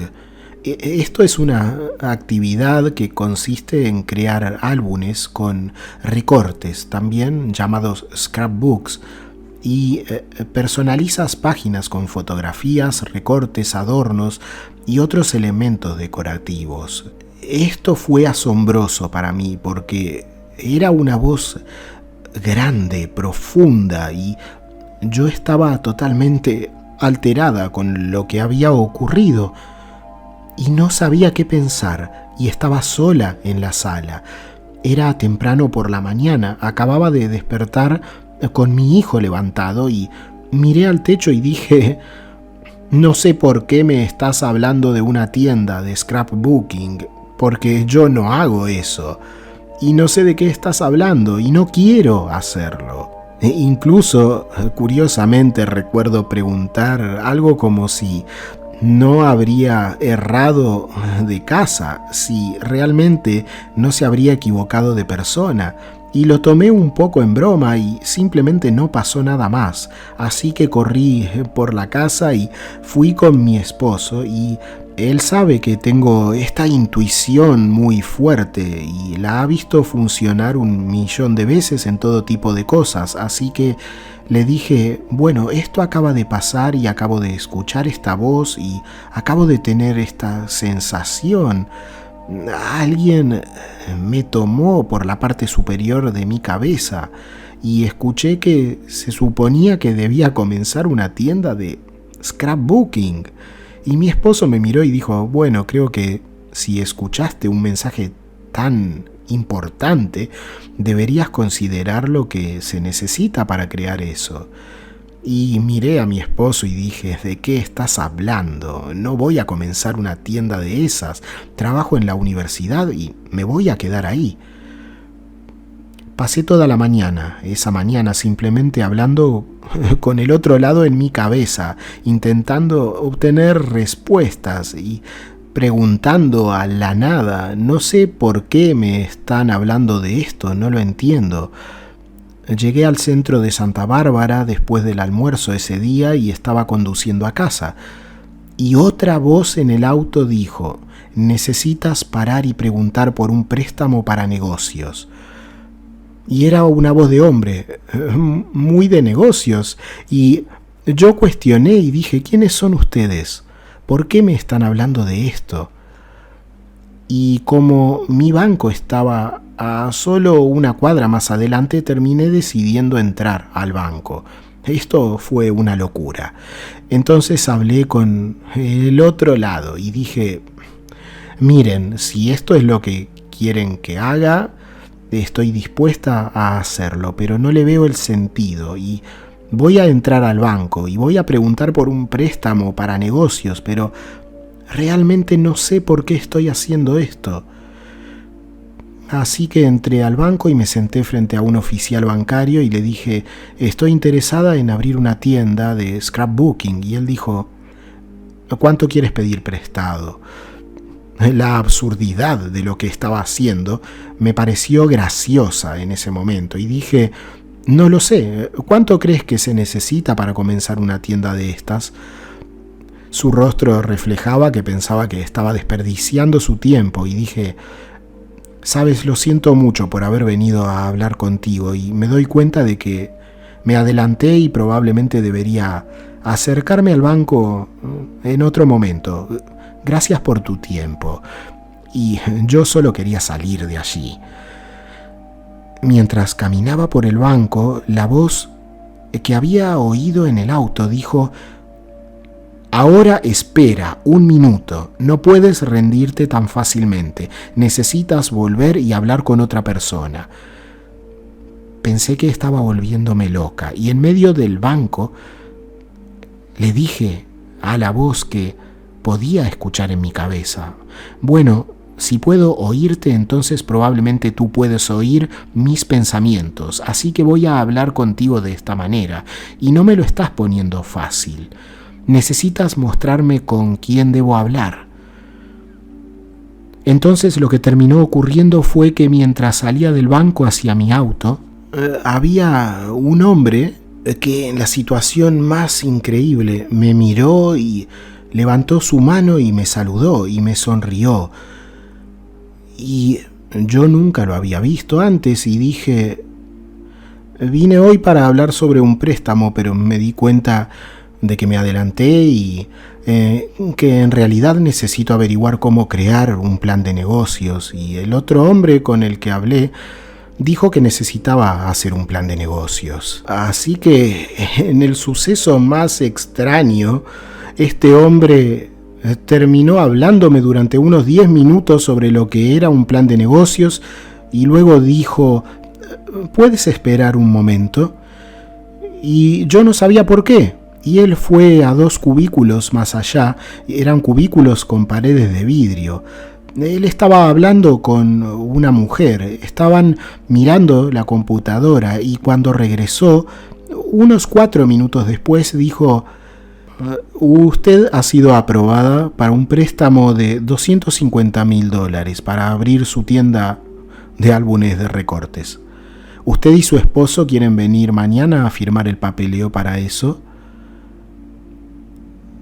Esto es una actividad que consiste en crear álbumes con recortes, también llamados scrapbooks, y personalizas páginas con fotografías, recortes, adornos y otros elementos decorativos. Esto fue asombroso para mí porque era una voz grande, profunda, y yo estaba totalmente alterada con lo que había ocurrido y no sabía qué pensar, y estaba sola en la sala. Era temprano por la mañana, acababa de despertar con mi hijo levantado y miré al techo y dije: no sé por qué me estás hablando de una tienda de scrapbooking, porque yo no hago eso, y no sé de qué estás hablando y no quiero hacerlo. Incluso, curiosamente, recuerdo preguntar algo como si no habría errado de casa, si realmente no se habría equivocado de persona. Y lo tomé un poco en broma y simplemente no pasó nada más. Así que corrí por la casa y fui con mi esposo, y él sabe que tengo esta intuición muy fuerte y la ha visto funcionar 1.000.000 de veces en todo tipo de cosas. Así que le dije: bueno, esto acaba de pasar y acabo de escuchar esta voz y acabo de tener esta sensación. Alguien me tomó por la parte superior de mi cabeza y escuché que se suponía que debía comenzar una tienda de scrapbooking. Y mi esposo me miró y dijo: bueno, creo que si escuchaste un mensaje tan importante, deberías considerar lo que se necesita para crear eso. Y miré a mi esposo y dije: ¿de qué estás hablando? No voy a comenzar una tienda de esas. Trabajo en la universidad y me voy a quedar ahí. Pasé toda la mañana, esa mañana, simplemente hablando con el otro lado en mi cabeza, intentando obtener respuestas y preguntando a la nada. No sé por qué me están hablando de esto, no lo entiendo. Llegué al centro de Santa Bárbara después del almuerzo ese día y estaba conduciendo a casa. Y otra voz en el auto dijo: necesitas parar y preguntar por un préstamo para negocios. Y era una voz de hombre, muy de negocios, y yo cuestioné y dije: ¿quiénes son ustedes? ¿Por qué me están hablando de esto? Y como mi banco estaba a solo una cuadra más adelante, terminé decidiendo entrar al banco. Esto fue una locura. Entonces hablé con el otro lado y dije: miren, si esto es lo que quieren que haga, estoy dispuesta a hacerlo, pero no le veo el sentido, y voy a entrar al banco y voy a preguntar por un préstamo para negocios, pero realmente no sé por qué estoy haciendo esto. Así que entré al banco y me senté frente a un oficial bancario y le dije: estoy interesada en abrir una tienda de scrapbooking. Y él dijo: ¿cuánto quieres pedir prestado? La absurdidad de lo que estaba haciendo me pareció graciosa en ese momento y dije: no lo sé, ¿cuánto crees que se necesita para comenzar una tienda de estas? Su rostro reflejaba que pensaba que estaba desperdiciando su tiempo y dije: sabes, lo siento mucho por haber venido a hablar contigo y me doy cuenta de que me adelanté y probablemente debería acercarme al banco en otro momento. Gracias por tu tiempo. Y yo solo quería salir de allí. Mientras caminaba por el banco, la voz que había oído en el auto dijo: Ahora espera un minuto, no puedes rendirte tan fácilmente, necesitas volver y hablar con otra persona. Pensé que estaba volviéndome loca y en medio del banco le dije a la voz que podía escuchar en mi cabeza: bueno, si puedo oírte, entonces probablemente tú puedes oír mis pensamientos, así que voy a hablar contigo de esta manera, y no me lo estás poniendo fácil. Necesitas mostrarme con quién debo hablar. Entonces lo que terminó ocurriendo fue que mientras salía del banco hacia mi auto, había un hombre que en la situación más increíble me miró y levantó su mano y me saludó y me sonrió. Y yo nunca lo había visto antes y dije: vine hoy para hablar sobre un préstamo, pero me di cuenta de que me adelanté y que en realidad necesito averiguar cómo crear un plan de negocios. Y el otro hombre con el que hablé dijo que necesitaba hacer un plan de negocios. Así que en el suceso más extraño, este hombre terminó hablándome durante unos 10 minutos sobre lo que era un plan de negocios y luego dijo: ¿puedes esperar un momento? Y yo no sabía por qué. Y él fue a 2 cubículos más allá, eran cubículos con paredes de vidrio. Él estaba hablando con una mujer, estaban mirando la computadora y cuando regresó, unos 4 minutos después, dijo: usted ha sido aprobada para un préstamo de $250,000 para abrir su tienda de álbumes de recortes. ¿Usted y su esposo quieren venir mañana a firmar el papeleo para eso?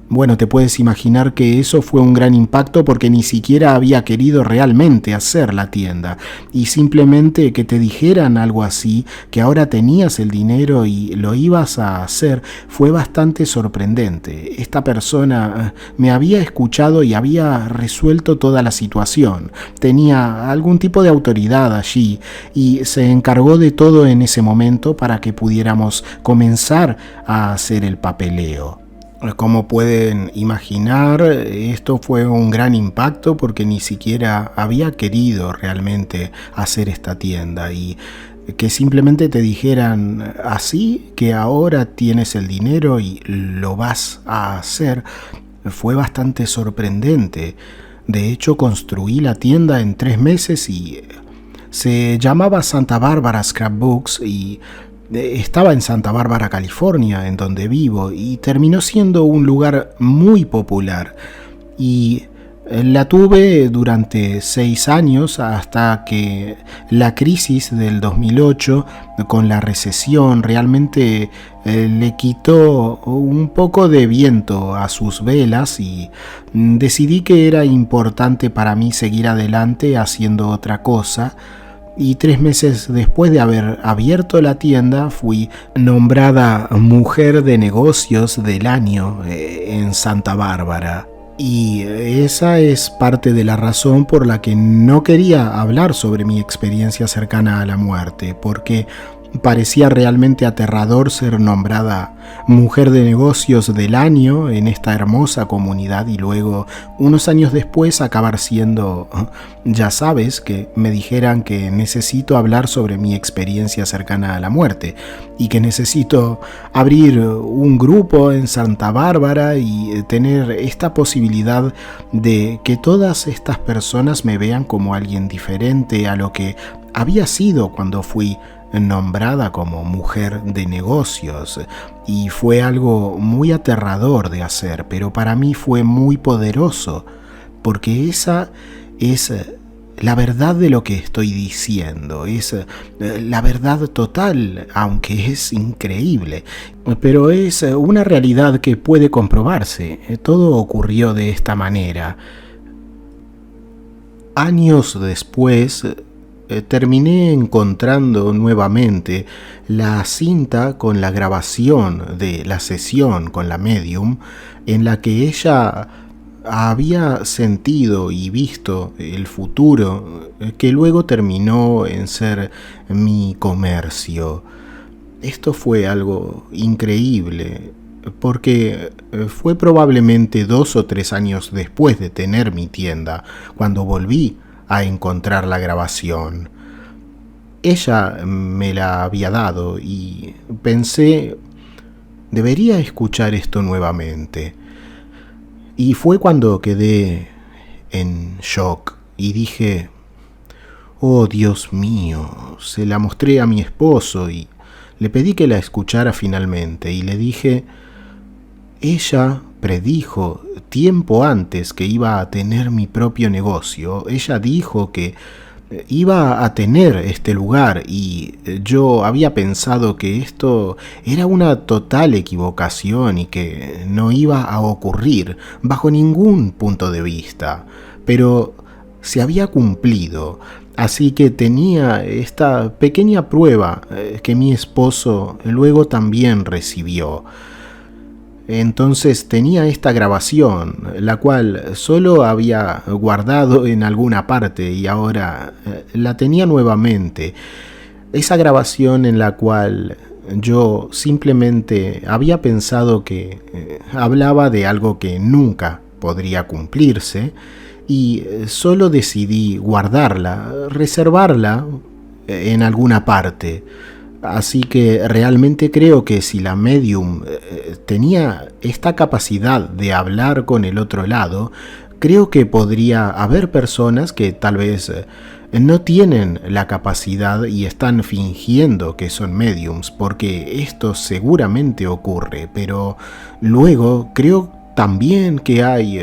Bueno, te puedes imaginar que eso fue un gran impacto porque ni siquiera había querido realmente hacer la tienda. Y simplemente que te dijeran algo así, que ahora tenías el dinero y lo ibas a hacer, fue bastante sorprendente. Esta persona me había escuchado y había resuelto toda la situación. Tenía algún tipo de autoridad allí y se encargó de todo en ese momento para que pudiéramos comenzar a hacer el papeleo. Como pueden imaginar, esto fue un gran impacto porque ni siquiera había querido realmente hacer esta tienda y que simplemente te dijeran así que ahora tienes el dinero y lo vas a hacer fue bastante sorprendente. De hecho, construí la tienda en 3 meses y se llamaba Santa Bárbara Scrapbooks y estaba en Santa Bárbara, California, en donde vivo, y terminó siendo un lugar muy popular. Y la tuve durante 6 años hasta que la crisis del 2008, con la recesión, realmente le quitó un poco de viento a sus velas y decidí que era importante para mí seguir adelante haciendo otra cosa. Y 3 meses después de haber abierto la tienda fui nombrada Mujer de Negocios del Año en Santa Bárbara. Y esa es parte de la razón por la que no quería hablar sobre mi experiencia cercana a la muerte, porque parecía realmente aterrador ser nombrada Mujer de Negocios del Año en esta hermosa comunidad y luego, unos años después, acabar siendo, ya sabes, que me dijeran que necesito hablar sobre mi experiencia cercana a la muerte y que necesito abrir un grupo en Santa Bárbara y tener esta posibilidad de que todas estas personas me vean como alguien diferente a lo que había sido cuando fui nombrada como Mujer de Negocios, y fue algo muy aterrador de hacer, pero para mí fue muy poderoso, porque esa es la verdad de lo que estoy diciendo, es la verdad total, aunque es increíble, pero es una realidad que puede comprobarse. Todo ocurrió de esta manera. Años después, terminé encontrando nuevamente la cinta con la grabación de la sesión con la medium en la que ella había sentido y visto el futuro que luego terminó en ser mi comercio. Esto fue algo increíble. porque fue probablemente 2 o 3 años después de tener mi tienda cuando volví a encontrar la grabación. Ella me la había dado y pensé, debería escuchar esto nuevamente. Y fue cuando quedé en shock y dije, oh Dios mío, se la mostré a mi esposo y le pedí que la escuchara finalmente y le dije, ella predijo tiempo antes que iba a tener mi propio negocio. Ella dijo que iba a tener este lugar y yo había pensado que esto era una total equivocación y que no iba a ocurrir bajo ningún punto de vista, pero se había cumplido, así que tenía esta pequeña prueba que mi esposo luego también recibió. Entonces tenía esta grabación, la cual solo había guardado en alguna parte y ahora la tenía nuevamente. Esa grabación en la cual yo simplemente había pensado que hablaba de algo que nunca podría cumplirse y solo decidí guardarla, reservarla en alguna parte. Así que realmente creo que si la medium tenía esta capacidad de hablar con el otro lado, creo que podría haber personas que tal vez no tienen la capacidad y están fingiendo que son mediums, porque esto seguramente ocurre, pero luego creo también que hay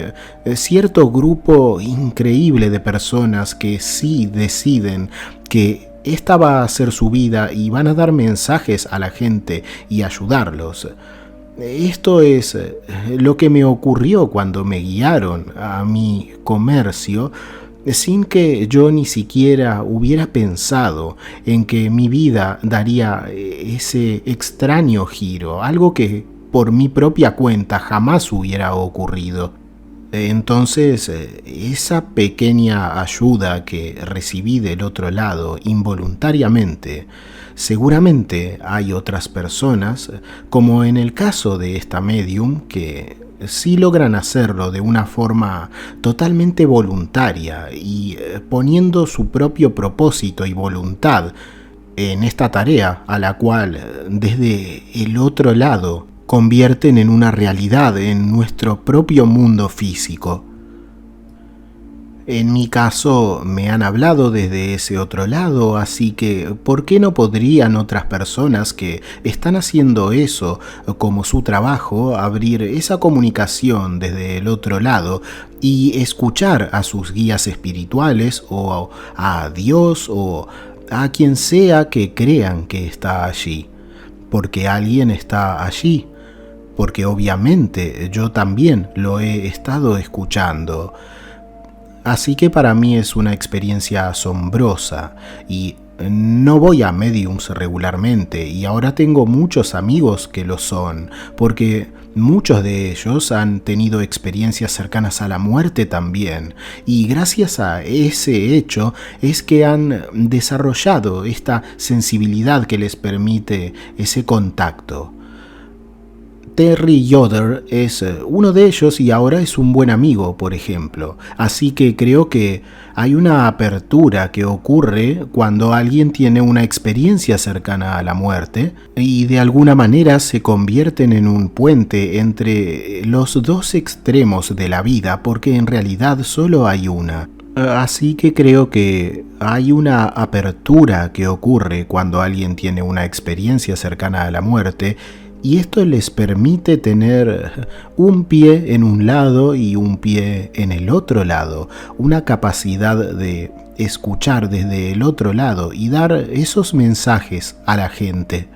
cierto grupo increíble de personas que sí deciden que esta va a ser su vida y van a dar mensajes a la gente y ayudarlos. Esto es lo que me ocurrió cuando me guiaron a mi comercio sin que yo ni siquiera hubiera pensado en que mi vida daría ese extraño giro, algo que por mi propia cuenta jamás hubiera ocurrido. Entonces, esa pequeña ayuda que recibí del otro lado involuntariamente, seguramente hay otras personas, como en el caso de esta medium, que sí logran hacerlo de una forma totalmente voluntaria y poniendo su propio propósito y voluntad en esta tarea a la cual desde el otro lado convierten en una realidad en nuestro propio mundo físico. En mi caso me han hablado desde ese otro lado, así que ¿por qué no podrían otras personas que están haciendo eso como su trabajo abrir esa comunicación desde el otro lado y escuchar a sus guías espirituales o a Dios o a quien sea que crean que está allí? Porque alguien está allí. Porque obviamente yo también lo he estado escuchando. Así que para mí es una experiencia asombrosa y no voy a mediums regularmente y ahora tengo muchos amigos que lo son, porque muchos de ellos han tenido experiencias cercanas a la muerte también, y gracias a ese hecho es que han desarrollado esta sensibilidad que les permite ese contacto. Terry Yoder es uno de ellos y ahora es un buen amigo, por ejemplo. Así que creo que hay una apertura que ocurre cuando alguien tiene una experiencia cercana a la muerte y de alguna manera se convierten en un puente entre los dos extremos de la vida, porque en realidad solo hay una. Así que creo que hay una apertura que ocurre cuando alguien tiene una experiencia cercana a la muerte. Y esto les permite tener un pie en un lado y un pie en el otro lado, una capacidad de escuchar desde el otro lado y dar esos mensajes a la gente.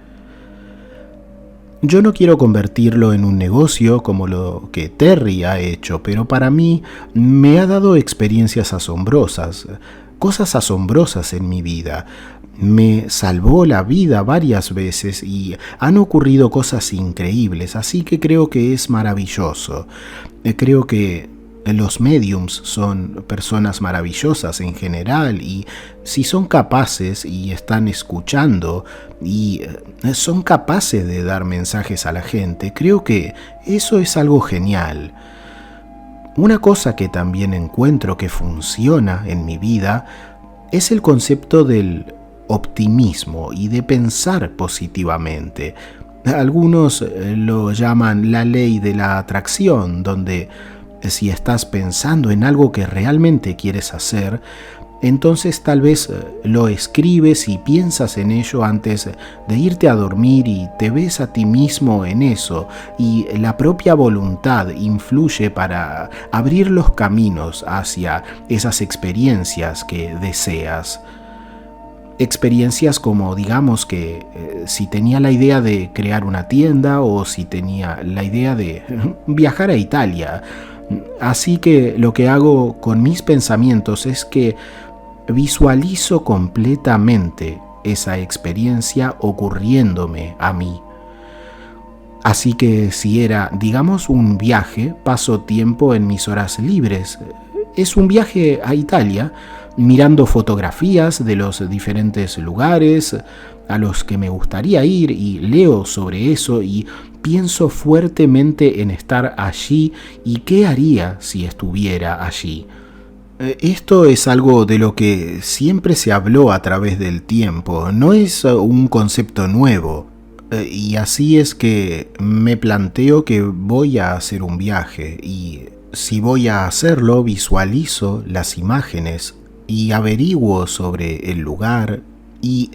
Yo no quiero convertirlo en un negocio como lo que Terry ha hecho, pero para mí me ha dado experiencias asombrosas, cosas asombrosas en mi vida. Me salvó la vida varias veces y han ocurrido cosas increíbles, así que creo que es maravilloso. Creo que Los médiums son personas maravillosas en general y si son capaces y están escuchando y son capaces de dar mensajes a la gente, creo que eso es algo genial. Una cosa que también encuentro que funciona en mi vida es el concepto del optimismo y de pensar positivamente. Algunos lo llaman la ley de la atracción, donde si estás pensando en algo que realmente quieres hacer, entonces tal vez lo escribes y piensas en ello antes de irte a dormir y te ves a ti mismo en eso, y la propia voluntad influye para abrir los caminos hacia esas experiencias que deseas. Experiencias como, digamos que si tenía la idea de crear una tienda o si tenía la idea de viajar a Italia. Así que lo que hago con mis pensamientos es que visualizo completamente esa experiencia ocurriéndome a mí. Así que si era, digamos, un viaje, paso tiempo en mis horas libres. Es un viaje a Italia, mirando fotografías de los diferentes lugares a los que me gustaría ir y leo sobre eso y pienso fuertemente en estar allí y qué haría si estuviera allí. Esto es algo de lo que siempre se habló a través del tiempo, no es un concepto nuevo. Y así es que me planteo que voy a hacer un viaje y si voy a hacerlo visualizo las imágenes y averiguo sobre el lugar y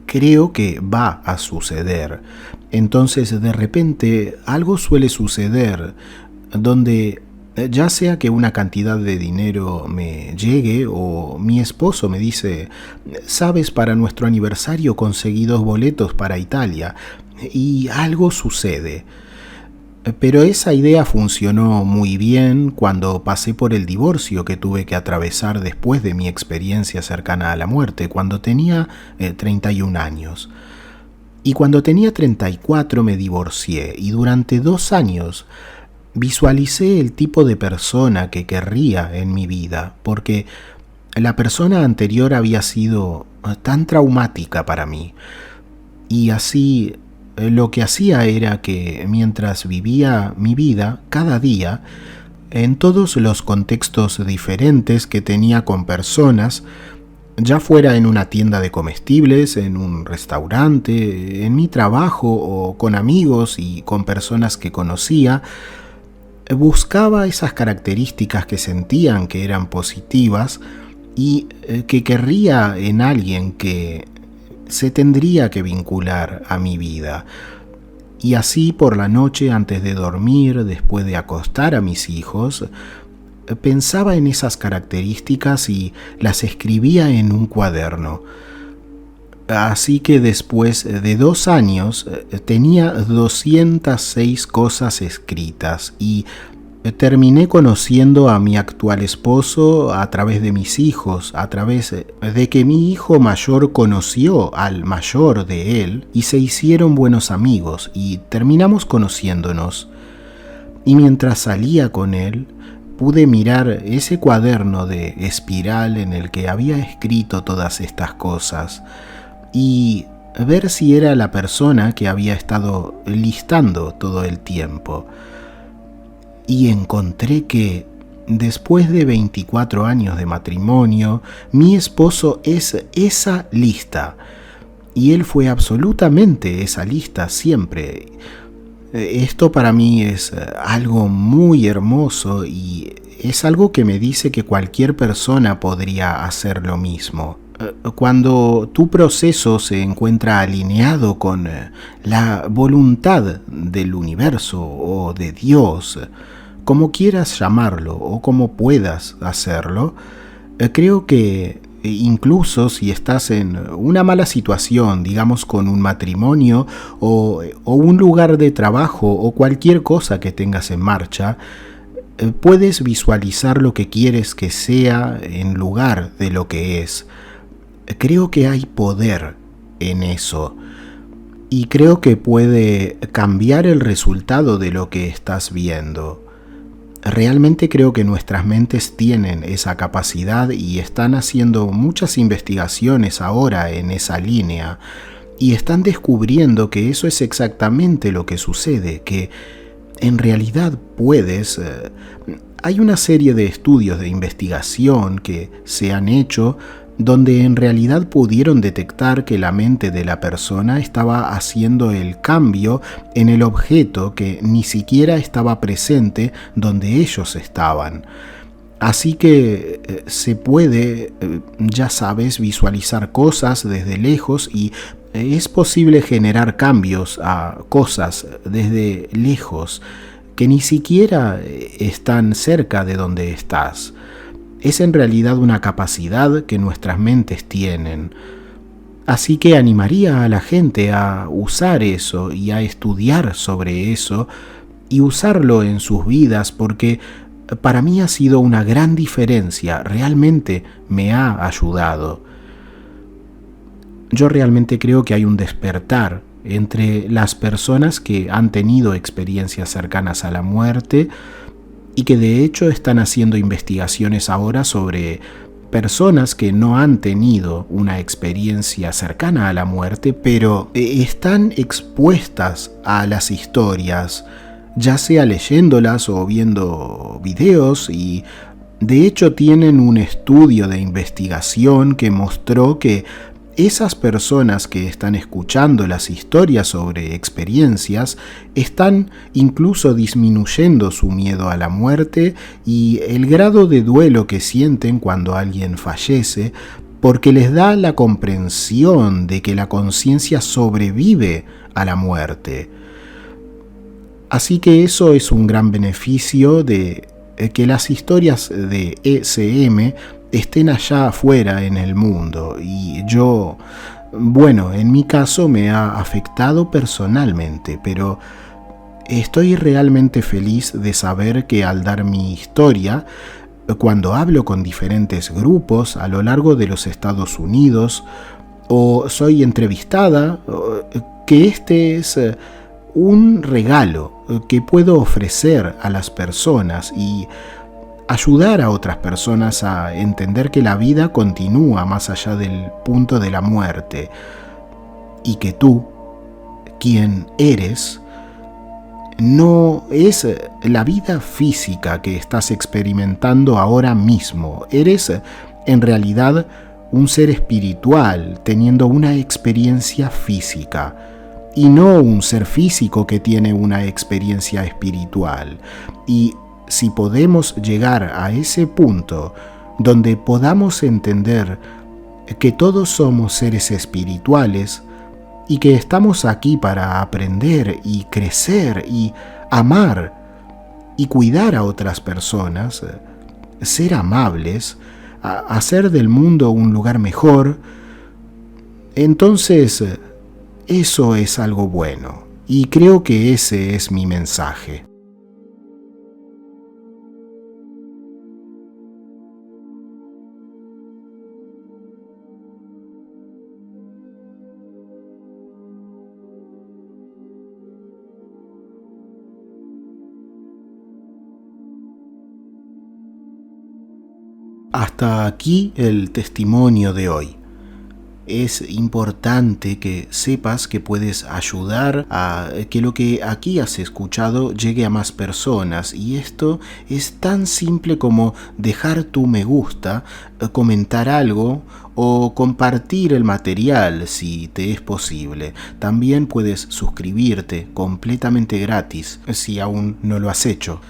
creo que va a suceder. Entonces de repente algo suele suceder donde ya sea que una cantidad de dinero me llegue o mi esposo me dice, sabes, para nuestro aniversario conseguí 2 boletos para Italia y algo sucede. Pero esa idea funcionó muy bien cuando pasé por el divorcio que tuve que atravesar después de mi experiencia cercana a la muerte, cuando tenía 31 años. Y cuando tenía 34 me divorcié y durante 2 años visualicé el tipo de persona que querría en mi vida, porque la persona anterior había sido tan traumática para mí. Y así lo que hacía era que mientras vivía mi vida, cada día, en todos los contextos diferentes que tenía con personas, ya fuera en una tienda de comestibles, en un restaurante, en mi trabajo o con amigos y con personas que conocía, buscaba esas características que sentían que eran positivas y que querría en alguien que se tendría que vincular a mi vida. Y así por la noche antes de dormir, después de acostar a mis hijos, pensaba en esas características y las escribía en un cuaderno. Así que después de 2 años tenía 206 cosas escritas y terminé conociendo a mi actual esposo a través de mis hijos, a través de que mi hijo mayor conoció al mayor de él y se hicieron buenos amigos y terminamos conociéndonos. Y mientras salía con él, pude mirar ese cuaderno de espiral en el que había escrito todas estas cosas y ver si era la persona que había estado listando todo el tiempo. Y encontré que, después de 24 años de matrimonio, mi esposo es esa lista. Y él fue absolutamente esa lista siempre. Esto para mí es algo muy hermoso y es algo que me dice que cualquier persona podría hacer lo mismo. Cuando tu proceso se encuentra alineado con la voluntad del universo o de Dios, como quieras llamarlo o como puedas hacerlo, creo que incluso si estás en una mala situación, digamos con un matrimonio o un lugar de trabajo o cualquier cosa que tengas en marcha, puedes visualizar lo que quieres que sea en lugar de lo que es. Creo que hay poder en eso y creo que puede cambiar el resultado de lo que estás viendo. Realmente creo que nuestras mentes tienen esa capacidad y están haciendo muchas investigaciones ahora en esa línea y están descubriendo que eso es exactamente lo que sucede, que en realidad puedes... hay una serie de estudios de investigación que se han hecho donde en realidad pudieron detectar que la mente de la persona estaba haciendo el cambio en el objeto que ni siquiera estaba presente donde ellos estaban. Así que se puede, ya sabes, visualizar cosas desde lejos y es posible generar cambios a cosas desde lejos que ni siquiera están cerca de donde estás. Es en realidad una capacidad que nuestras mentes tienen. Así que animaría a la gente a usar eso y a estudiar sobre eso y usarlo en sus vidas porque para mí ha sido una gran diferencia, realmente me ha ayudado. Yo realmente creo que hay un despertar entre las personas que han tenido experiencias cercanas a la muerte y que de hecho están haciendo investigaciones ahora sobre personas que no han tenido una experiencia cercana a la muerte, pero están expuestas a las historias, ya sea leyéndolas o viendo videos, y de hecho tienen un estudio de investigación que mostró que esas personas que están escuchando las historias sobre experiencias están incluso disminuyendo su miedo a la muerte y el grado de duelo que sienten cuando alguien fallece, porque les da la comprensión de que la conciencia sobrevive a la muerte. Así que eso es un gran beneficio de que las historias de ECM estén allá afuera en el mundo. Y yo, bueno, en mi caso me ha afectado personalmente, pero estoy realmente feliz de saber que al dar mi historia, cuando hablo con diferentes grupos a lo largo de los Estados Unidos, o soy entrevistada, que este es un regalo que puedo ofrecer a las personas y ayudar a otras personas a entender que la vida continúa más allá del punto de la muerte y que tú, quien eres, no es la vida física que estás experimentando ahora mismo. Eres en realidad un ser espiritual teniendo una experiencia física y no un ser físico que tiene una experiencia espiritual. Y si podemos llegar a ese punto donde podamos entender que todos somos seres espirituales y que estamos aquí para aprender y crecer y amar y cuidar a otras personas, ser amables, hacer del mundo un lugar mejor, entonces eso es algo bueno y creo que ese es mi mensaje. Hasta aquí el testimonio de hoy. Es importante que sepas que puedes ayudar a que lo que aquí has escuchado llegue a más personas, y esto es tan simple como dejar tu me gusta, comentar algo o compartir el material si te es posible. También puedes suscribirte completamente gratis si aún no lo has hecho.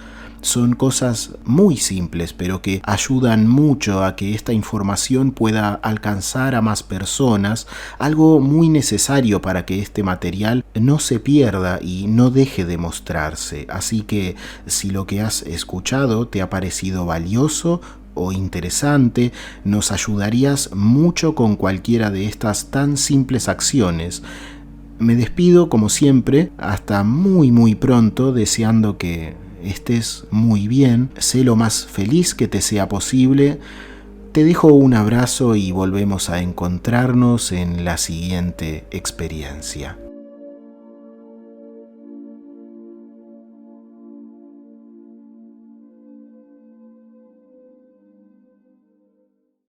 Son cosas muy simples, pero que ayudan mucho a que esta información pueda alcanzar a más personas, algo muy necesario para que este material no se pierda y no deje de mostrarse. Así que si lo que has escuchado te ha parecido valioso o interesante, nos ayudarías mucho con cualquiera de estas tan simples acciones. Me despido como siempre, hasta muy pronto, deseando que estés muy bien, sé lo más feliz que te sea posible. Te dejo un abrazo y volvemos a encontrarnos en la siguiente experiencia.